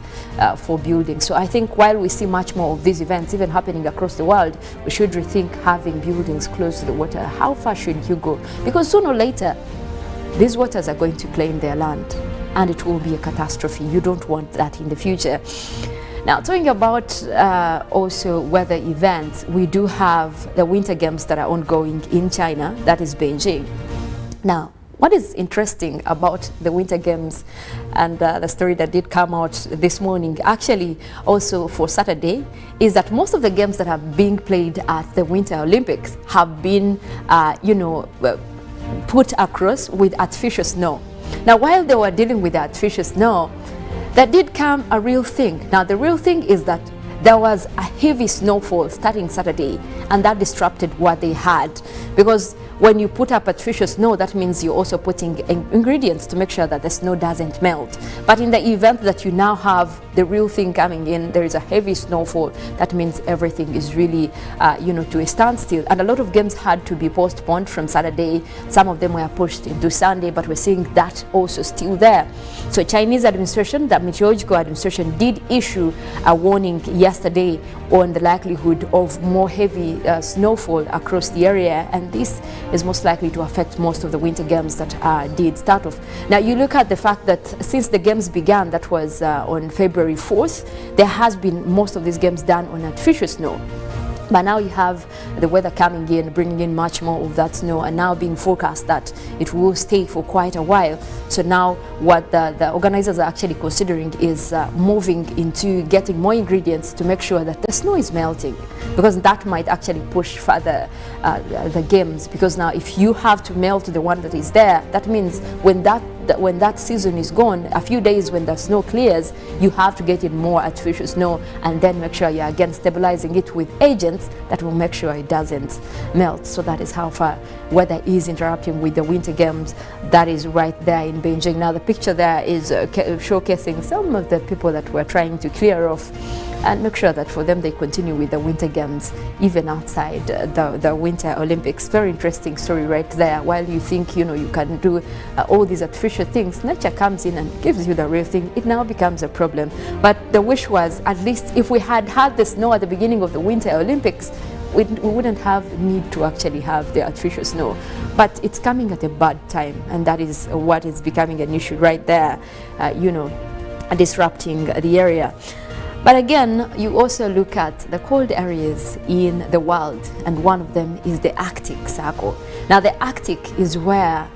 Speaker 12: for building. So I think while we see much more of these events even happening across the world, we should rethink having buildings close to the water. How far should you go? Because sooner or later, these waters are going to claim their land, and it will be a catastrophe. You don't want that in the future. Now, talking about also weather events, we do have the Winter Games that are ongoing in China, that is Beijing. Now, what is interesting about the Winter Games and the story that did come out this morning, actually also for Saturday, is that most of the games that have been played at the Winter Olympics have been, put across with artificial snow. Now, while they were dealing with the artificial snow, there did come a real thing. Now, the real thing is that there was a heavy snowfall starting Saturday, and that disrupted what they had, because when you put up artificial snow, that means you're also putting ingredients to make sure that the snow doesn't melt. But in the event that you now have the real thing coming in, there is a heavy snowfall, that means everything is really, to a standstill. And a lot of games had to be postponed from Saturday. Some of them were pushed into Sunday, but we're seeing that also still there. So Chinese administration, the meteorological administration, did issue a warning yesterday on the likelihood of more heavy snowfall across the area, and this is most likely to affect most of the Winter Games that did start off. Now, you look at the fact that since the games began, that was on February 4th, there has been most of these games done on artificial snow. But now you have the weather coming in, bringing in much more of that snow, and now being forecast that it will stay for quite a while. So now what the organizers are actually considering is moving into getting more ingredients to make sure that the snow is melting, because that might actually push further the games. Because now if you have to melt the one that is there, that means when that when that season is gone, a few days when the snow clears, you have to get in more artificial snow and then make sure you're again stabilizing it with agents that will make sure it doesn't melt. So that is how far weather is interrupting with the winter games. That is right there in Beijing. Now the picture there is showcasing some of the people that were trying to clear off and make sure that for them they continue with the winter games even outside the Winter Olympics. Very interesting story right there. While you think you can do all these artificial things, nature comes in and gives you the real thing. It now becomes a problem. But the wish was, at least if we had had the snow at the beginning of the Winter Olympics, we wouldn't have need to actually have the artificial snow. But it's coming at a bad time, and that is what is becoming an issue right there, disrupting the area. But again, you also look at the cold areas in the world, and one of them is the Arctic Circle. Now the Arctic is where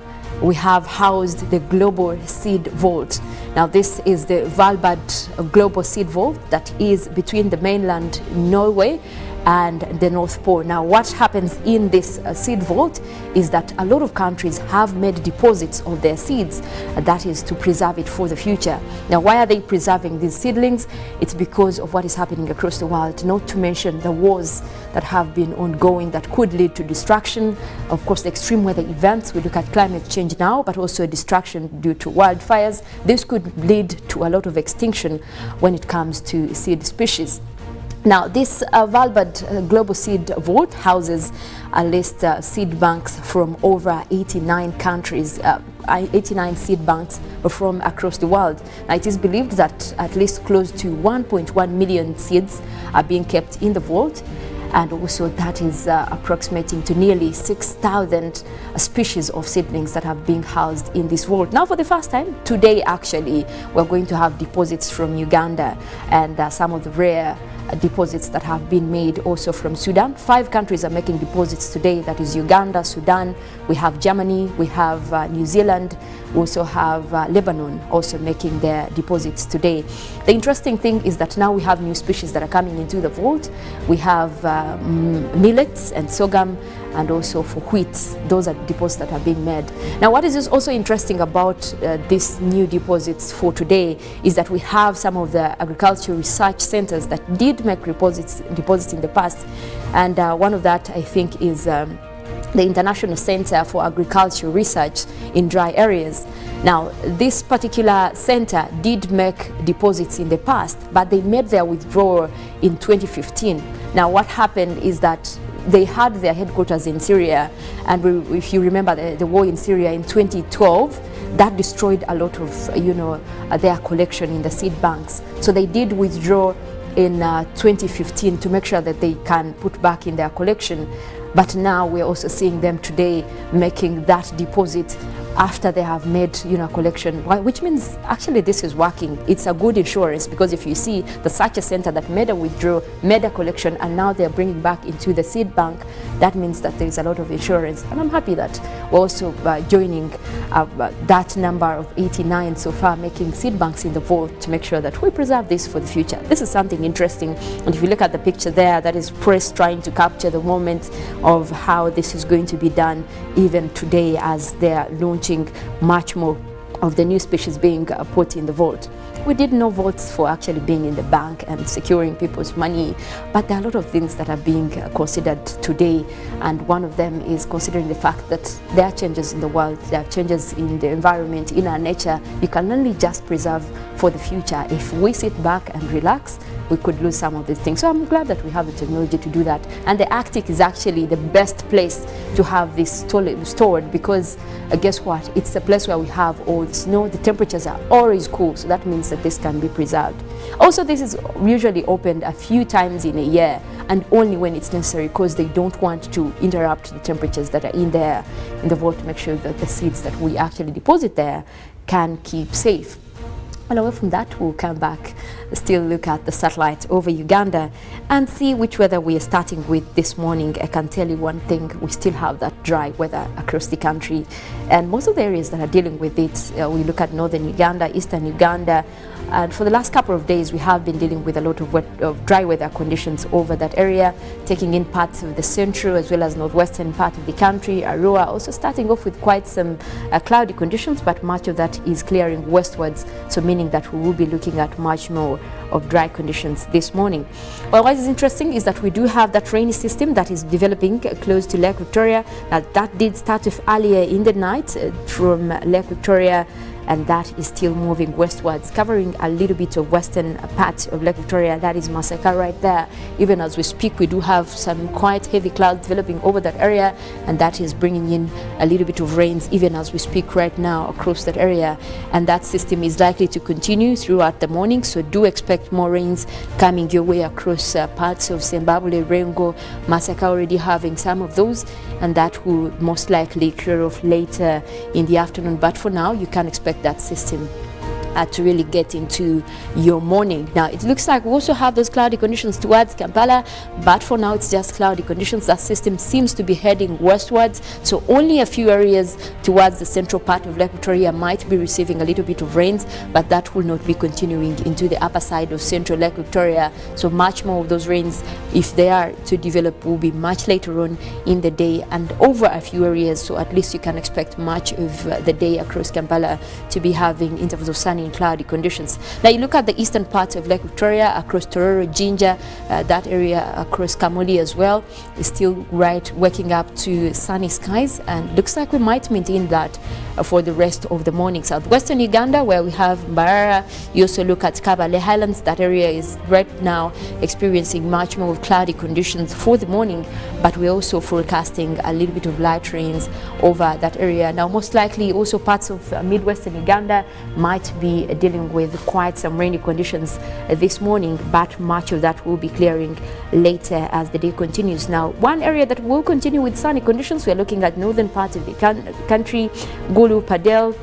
Speaker 12: we have housed the Global Seed Vault. Now this is the Svalbard Global Seed Vault that is between the mainland Norway and the North Pole. Now what happens in this seed vault is that a lot of countries have made deposits of their seeds, that is to preserve it for the future. Now why are they preserving these seedlings? It's because of what is happening across the world, not to mention the wars that have been ongoing that could lead to destruction. Of course, the extreme weather events, we look at climate change now, but also destruction due to wildfires. This could lead to a lot of extinction when it comes to seed species. Now, this Svalbard Global Seed Vault houses at least seed banks from over 89 countries, 89 seed banks from across the world. Now, it is believed that at least close to 1.1 million seeds are being kept in the vault, and also that is approximating to nearly 6,000 species of seedlings that have been housed in this vault. Now, for the first time today, actually, we're going to have deposits from Uganda and some of the rare deposits that have been made also from Sudan. 5 countries are making deposits today, that is Uganda, Sudan, we have Germany, we have New Zealand, we also have Lebanon also making their deposits today. The interesting thing is that now we have new species that are coming into the vault. We have millets and sorghum, and also for wheat. Those are deposits that are being made. Now what is also interesting about these new deposits for today is that we have some of the agricultural research centers that did make deposits in the past, and one of that I think is the International Center for Agricultural Research in Dry Areas. Now this particular center did make deposits in the past, but they made their withdrawal in 2015. Now what happened is that they had their headquarters in Syria, and if you remember the war in Syria in 2012, that destroyed a lot of their collection in the seed banks. So they did withdraw in 2015 to make sure that they can put back in their collection. But now we're also seeing them today making that deposit after they have made a collection, which means actually this is working. It's a good insurance, because if you see the such a center that made a withdrawal, made a collection, and now they're bringing back into the seed bank, that means that there's a lot of insurance. And I'm happy that we're also joining that number of 89 so far, making seed banks in the vault to make sure that we preserve this for the future. This is something interesting, and if you look at the picture there, that is press trying to capture the moment of how this is going to be done even today, as they're launching much more of the new species being put in the vault. We did know vaults for actually being in the bank and securing people's money, but there are a lot of things that are being considered today, and one of them is considering the fact that there are changes in the world, there are changes in the environment, in our nature. You can only just preserve for the future. If we sit back and relax, we could lose some of these things. So I'm glad that we have the technology to do that. And the Arctic is actually the best place to have this stored, because guess what? It's the place where we have all the snow, the temperatures are always cool, so that means that this can be preserved. Also, this is usually opened a few times in a year, and only when it's necessary, because they don't want to interrupt the temperatures that are in there in the vault, to make sure that the seeds that we actually deposit there can keep safe. And away from that, we'll come back, still look at the satellite over Uganda and see which weather we are starting with this morning. I can tell you one thing, we still have that dry weather across the country, and most of the areas that are dealing with it, we look at northern Uganda, eastern Uganda,
Speaker 13: And for the last couple of days, we have been dealing with a lot of dry weather conditions over that area, taking in parts of the central as well as northwestern part of the country. Arua also starting off with quite some cloudy conditions, but much of that is clearing westwards, so meaning that we will be looking at much more of dry conditions this morning. Well, what is interesting is that we do have that rainy system that is developing close to Lake Victoria. Now, that did start off earlier in the night from Lake Victoria, and that is still moving westwards, covering a little bit of western part of Lake Victoria. That is Mastiko right there. Even as we speak, we do have some quite heavy clouds developing over that area, and that is bringing in a little bit of rains even as we speak right now across that area. And that system is likely to continue throughout the morning, so do expect more rains coming your way across parts of Zimbabwe, Rengo, Mastiko already having some of those, and that will most likely clear off later in the afternoon. But for now, you can expect that system to really get into your morning. Now, it looks like we also have those cloudy conditions towards Kampala, but for now it's just cloudy conditions. That system seems to be heading westwards, so only a few areas towards the central part of Lake Victoria might be receiving a little bit of rains, but that will not be continuing into the upper side of central Lake Victoria. So much more of those rains, if they are to develop, will be much later on in the day and over a few areas. So at least you can expect much of the day across Kampala to be having intervals of sunny and cloudy conditions. Now you look at the eastern parts of Lake Victoria, across Tororo, Jinja, that area across Kamuli as well, is still waking up to sunny skies, and looks like we might maintain that for the rest of the morning. Southwestern Uganda, where we have Mbarara, you also look at Kabale Highlands. That area is right now experiencing much more cloudy conditions for the morning, but we're also forecasting a little bit of light rains over that area. Now most likely also parts of Midwestern Uganda might be dealing with quite some rainy conditions this morning, but much of that will be clearing later as the day continues. Now, one area that will continue with sunny conditions, we're looking at northern part of the country, Gulu, Padel.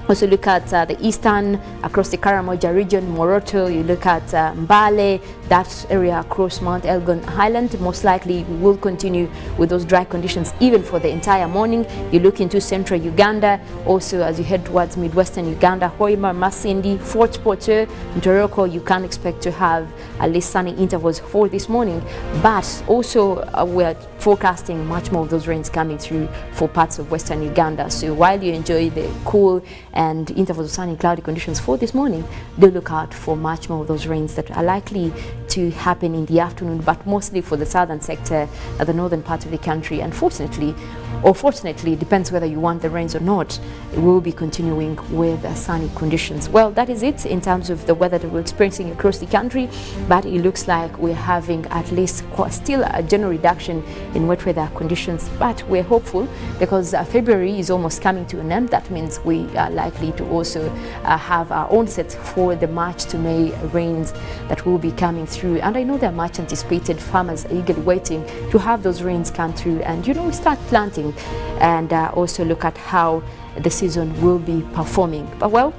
Speaker 13: Also look at the eastern, across the Karamoja region, Moroto. You look at Mbale, that area across Mount Elgon Highland. Most likely we will continue with those dry conditions even for the entire morning. You look into central Uganda, also as you head towards midwestern Uganda, Hoima, Masindi, Fort Porter, Ntoroko, you can expect to have at least sunny intervals for this morning. But also we're forecasting much more of those rains coming through for parts of western Uganda. So while you enjoy the cool and intervals of sunny cloudy conditions for this morning, do look out for much more of those rains that are likely to happen in the afternoon, but mostly for the southern sector, the northern part of the country. Unfortunately, or fortunately, it depends whether you want the rains or not, it will be continuing with sunny conditions. Well, that is it in terms of the weather that we're experiencing across the country, but it looks like we're having at least still a general reduction in wet weather conditions, but we're hopeful because February is almost coming to an end. That means we are likely to also have our own set for the March to May rains that will be coming through. And I know they're much anticipated. Farmers are eagerly waiting to have those rains come through and, you know, we start planting and also look at how the season will be performing. But well,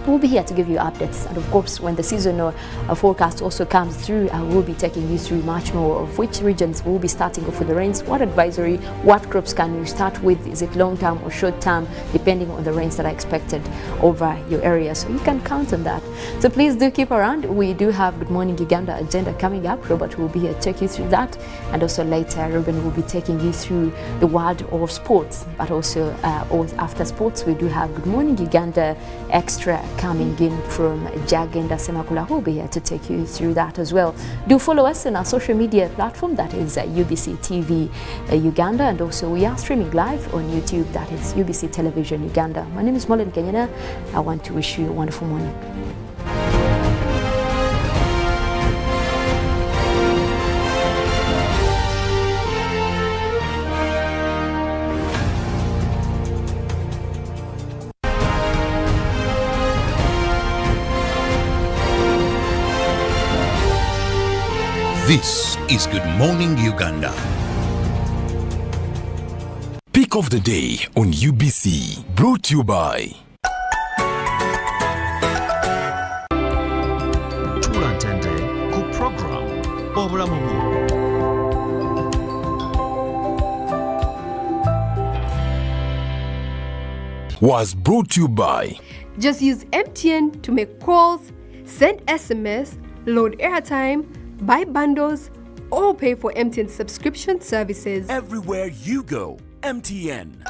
Speaker 13: we'll be here to give you updates, and of course when the seasonal forecast also comes through, I will be taking you through much more of which regions will be starting off with the rains, what advisory, what crops can you start with, is it long term or short term, depending on the rains that are expected over your area, so you can count on that. So please do keep around. We do have Good Morning Uganda agenda coming up. Robert will be here to take you through that, and also later Ruben will be taking you through the world of sports, but also after sports we do have Good Morning Uganda Extra coming in from Jagenda Semakula, who will be here to take you through that as well. Do follow us on our social media platform, that is UBC TV Uganda, and also we are streaming live on YouTube, that is UBC Television Uganda. My name is Mollen, Kenyena. I want to wish you a wonderful morning.
Speaker 10: This is Good Morning Uganda.
Speaker 14: Pick of the day on UBC, brought to you by
Speaker 15: Tulantende ku program obulamu
Speaker 14: was brought to you by
Speaker 16: Just use MTN to make calls, send SMS, load airtime, buy bundles, or pay for MTN subscription services.
Speaker 14: Everywhere you go, MTN.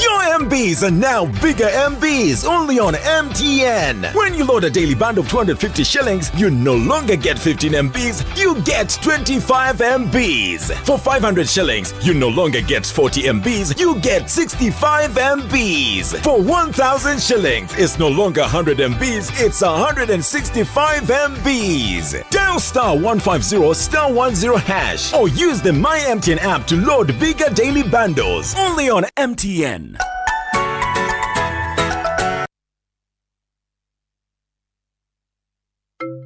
Speaker 17: Your MBs are now bigger MBs only on MTN. When you load a daily bundle of 250 shillings, you no longer get 15 MBs, you get 25 MBs. For 500 shillings, you no longer get 40 MBs, you get 65 MBs. For 1000 shillings, it's no longer 100 MBs, it's 165 MBs. Dial star 150 star 10 hash or use the My MTN app to load bigger daily bundles only on MTN.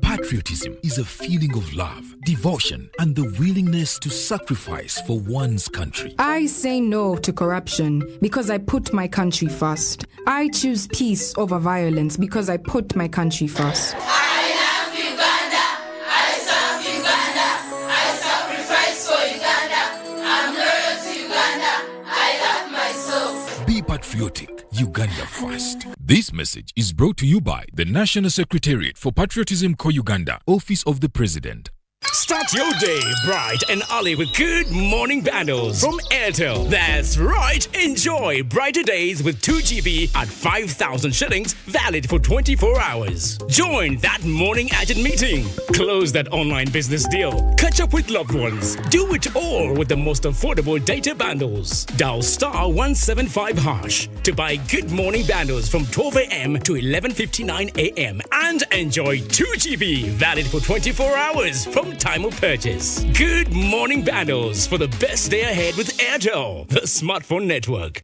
Speaker 14: Patriotism is a feeling of love, devotion, and the willingness to sacrifice for one's country.
Speaker 18: I say no to corruption because I put my country first. I choose peace over violence because I put my country first.
Speaker 19: I love Uganda. I serve Uganda. I sacrifice for Uganda. I'm loyal to Uganda. I love myself.
Speaker 14: Be patriotic. Uganda first. This message is brought to you by the National Secretariat for Patriotism Uganda, Office of the President.
Speaker 8: Start your day bright and early with Good Morning Bundles from Airtel. That's right. Enjoy brighter days with 2 GB at 5,000 shillings, valid for 24 hours. Join that morning agent meeting. Close that online business deal. Catch up with loved ones. Do it all with the most affordable data bundles. Dial star 175 hash to buy Good Morning Bundles from 12 a.m. to 11:59 a.m. and enjoy 2 GB, valid for 24 hours from time of purchase. Good Morning Bundles for the best day ahead with Airtel, the smartphone network.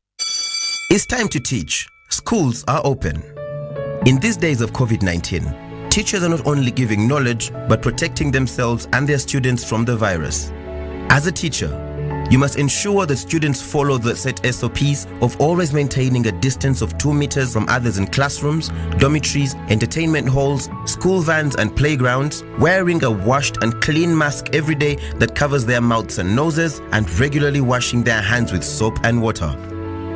Speaker 20: It's time to teach. Schools are open. In these days of COVID-19, teachers are not only giving knowledge, but protecting themselves and their students from the virus. As a teacher, you must ensure that students follow the set SOPs of always maintaining a distance of 2 meters from others in classrooms, dormitories, entertainment halls, school vans and playgrounds, wearing a washed and clean mask every day that covers their mouths and noses, and regularly washing their hands with soap and water.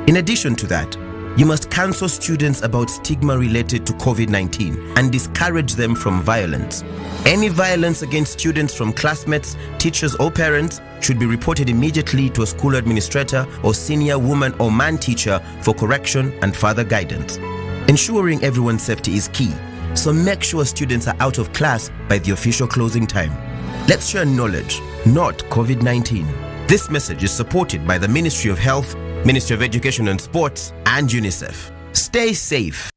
Speaker 20: In addition to that, you must counsel students about stigma related to COVID-19 and discourage them from violence. Any violence against students from classmates, teachers or parents should be reported immediately to a school administrator or senior woman or man teacher for correction and further guidance. Ensuring everyone's safety is key, so make sure students are out of class by the official closing time. Let's share knowledge, not COVID-19. This message is supported by the Ministry of Health, Ministry of Education and Sports, and UNICEF. Stay safe.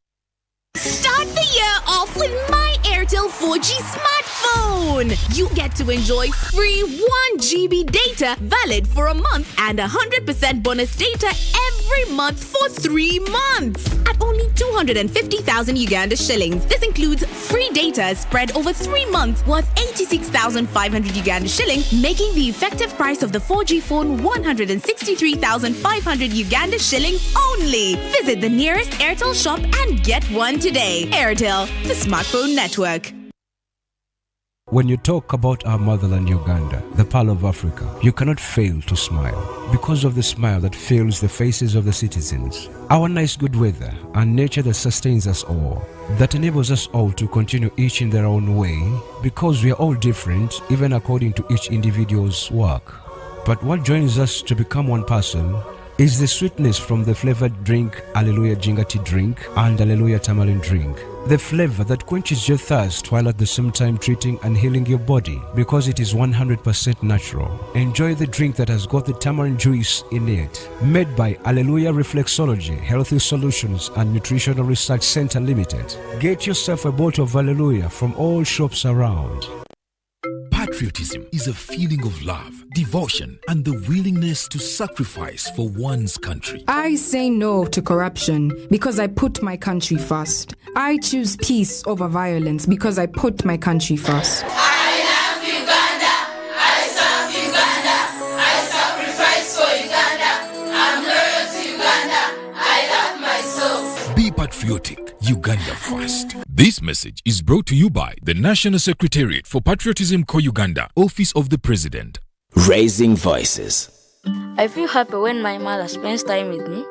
Speaker 21: Start the year off with My Airtel 4G smartphone. You get to enjoy free 1 GB data valid for a month and 100% bonus data every month for 3 months at only 250,000 Uganda shillings. This includes free data spread over 3 months worth 86,500 Uganda shillings, making the effective price of the 4G phone 163,500 Uganda shillings only. Visit the nearest Airtel shop and get one today. Airtel, the smartphone network.
Speaker 22: When you talk about our motherland Uganda, the Pearl of Africa, you cannot fail to smile because of the smile that fills the faces of the citizens. Our nice good weather and nature that sustains us all, that enables us all to continue each in their own way because we are all different even according to each individual's work. But what joins us to become one person is the sweetness from the flavored drink Alleluia Jingati drink and Alleluia Tamarind drink. The flavor that quenches your thirst while at the same time treating and healing your body because it is 100% natural. Enjoy the drink that has got the tamarind juice in it. Made by Alleluia Reflexology, Healthy Solutions and Nutritional Research Center Limited. Get yourself a bottle of Alleluia from all shops around.
Speaker 14: Patriotism is a feeling of love, devotion, and the willingness to sacrifice for one's country.
Speaker 18: I say no to corruption because I put my country first. I choose peace over violence because I put my country first.
Speaker 19: I love Uganda. I serve Uganda. I sacrifice for Uganda. I'm loyal to Uganda. I love myself.
Speaker 14: Be patriotic. Uganda first. This message is brought to you by the National Secretariat for Patriotism Uganda, Office of the President.
Speaker 23: Raising voices.
Speaker 24: I feel happy when my mother spends time with me.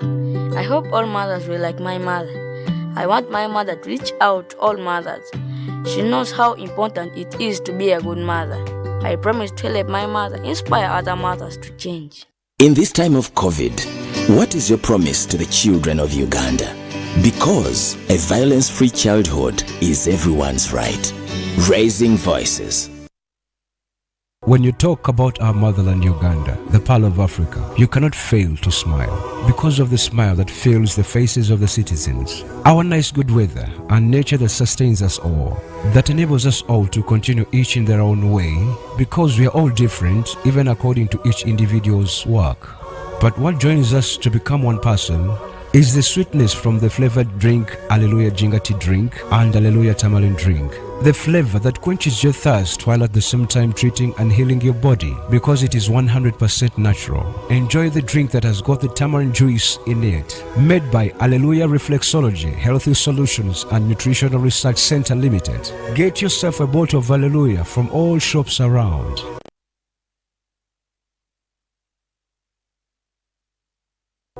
Speaker 24: I hope all mothers will like my mother.
Speaker 1: I want my mother to reach out to all mothers. She knows how important it is to be a good mother. I promise to help my mother inspire other mothers to change.
Speaker 23: In this time of COVID, what is your promise to the children of Uganda? Because a violence-free childhood is everyone's right. Raising voices.
Speaker 22: When you talk about our motherland Uganda, the Pearl of Africa, you cannot fail to smile because of the smile that fills the faces of the citizens. Our nice good weather and nature that sustains us all, that enables us all to continue each in their own way because we are all different even according to each individual's work. But what joins us to become one person is the sweetness from the flavored drink Alleluia Jingati drink and Alleluia Tamarind drink. The flavor that quenches your thirst while at the same time treating and healing your body because it is 100% natural. Enjoy the drink that has got the tamarind juice in it. Made by Alleluia Reflexology, Healthy Solutions and Nutritional Research Center Limited. Get yourself a bottle of Alleluia from all shops around.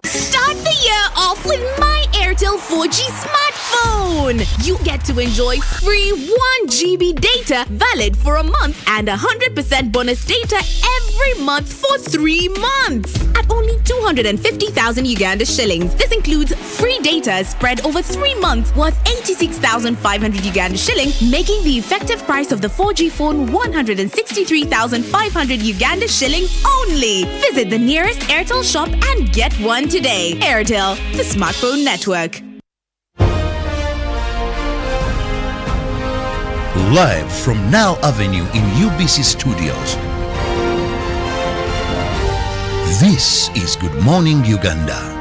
Speaker 21: Start the year off with my Airtel 4G smartphone. You get to enjoy free 1 GB data valid for a month and 100% bonus data every month for 3 months at only 250,000 Uganda shillings. This includes free data spread over 3 months worth 86,500 Uganda shillings, making the effective price of the 4G phone 163,500 Uganda shillings only. Visit the nearest Airtel shop and get one today. Airtel, the smartphone network.
Speaker 10: Live from Now Avenue in UBC Studios. This is Good Morning Uganda.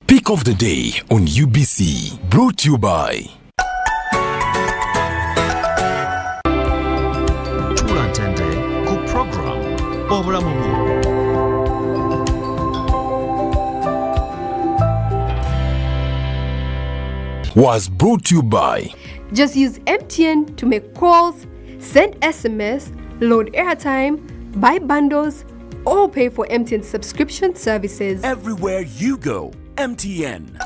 Speaker 17: Pick of the day on UBC, brought to you by
Speaker 15: Tulantende ku program Obulamu.
Speaker 17: was brought to you by
Speaker 16: Just use MTN to make calls, send SMS, load airtime, buy bundles, or pay for MTN subscription services.
Speaker 17: Everywhere you go, MTN.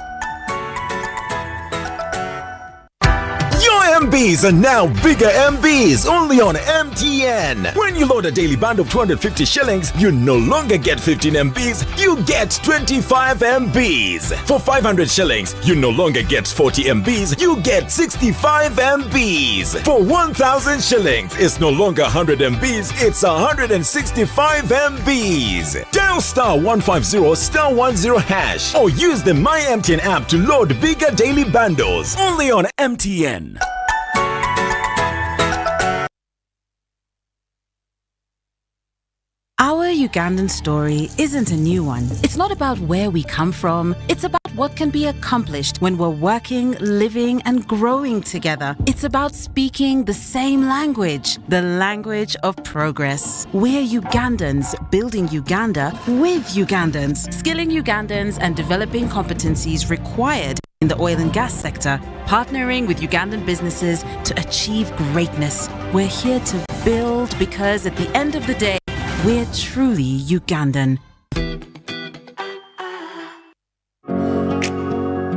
Speaker 17: Your MBs are now bigger MBs only on MTN. When you load a daily band of 250 shillings, you no longer get 15 MBs, you get 25 MBs. For 500 shillings, you no longer get 40 MBs, you get 65 MBs. For 1,000 shillings, it's no longer 100 MBs, it's 165 MBs. Dial *150 *10 hash or use the My MTN app to load bigger daily bundles only on MTN.
Speaker 9: Our Ugandan story isn't a new one. It's not about where we come from. It's about what can be accomplished when we're working, living, and growing together. It's about speaking the same language, the language of progress. We're Ugandans building Uganda with Ugandans, skilling Ugandans and developing competencies required in the oil and gas sector, partnering with Ugandan businesses to achieve greatness. We're here to build because at the end of the day, we're truly Ugandan.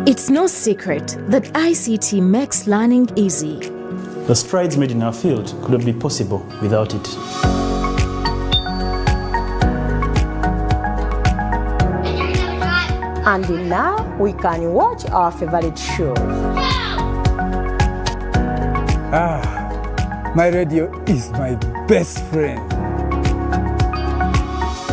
Speaker 3: It's no secret that ICT makes learning easy.
Speaker 4: The strides made in our field couldn't be possible without it.
Speaker 5: And now we can watch our favorite shows.
Speaker 6: My radio is my best friend.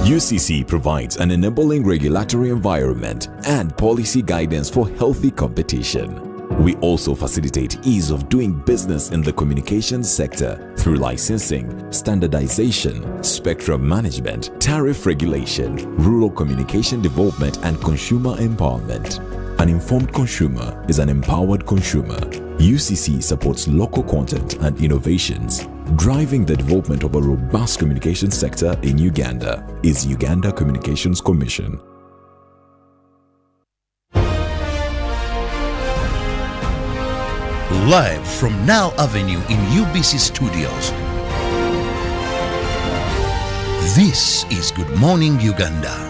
Speaker 17: UCC provides an enabling regulatory environment and policy guidance for healthy competition. We also facilitate ease of doing business in the communications sector through licensing, standardization, spectrum management, tariff regulation, rural communication development, and consumer empowerment. An informed consumer is an empowered consumer. UCC supports local content and innovations. Driving the development of a robust communication sector in Uganda is Uganda Communications Commission.
Speaker 10: Live from Now Avenue in UBC Studios. This is Good Morning Uganda.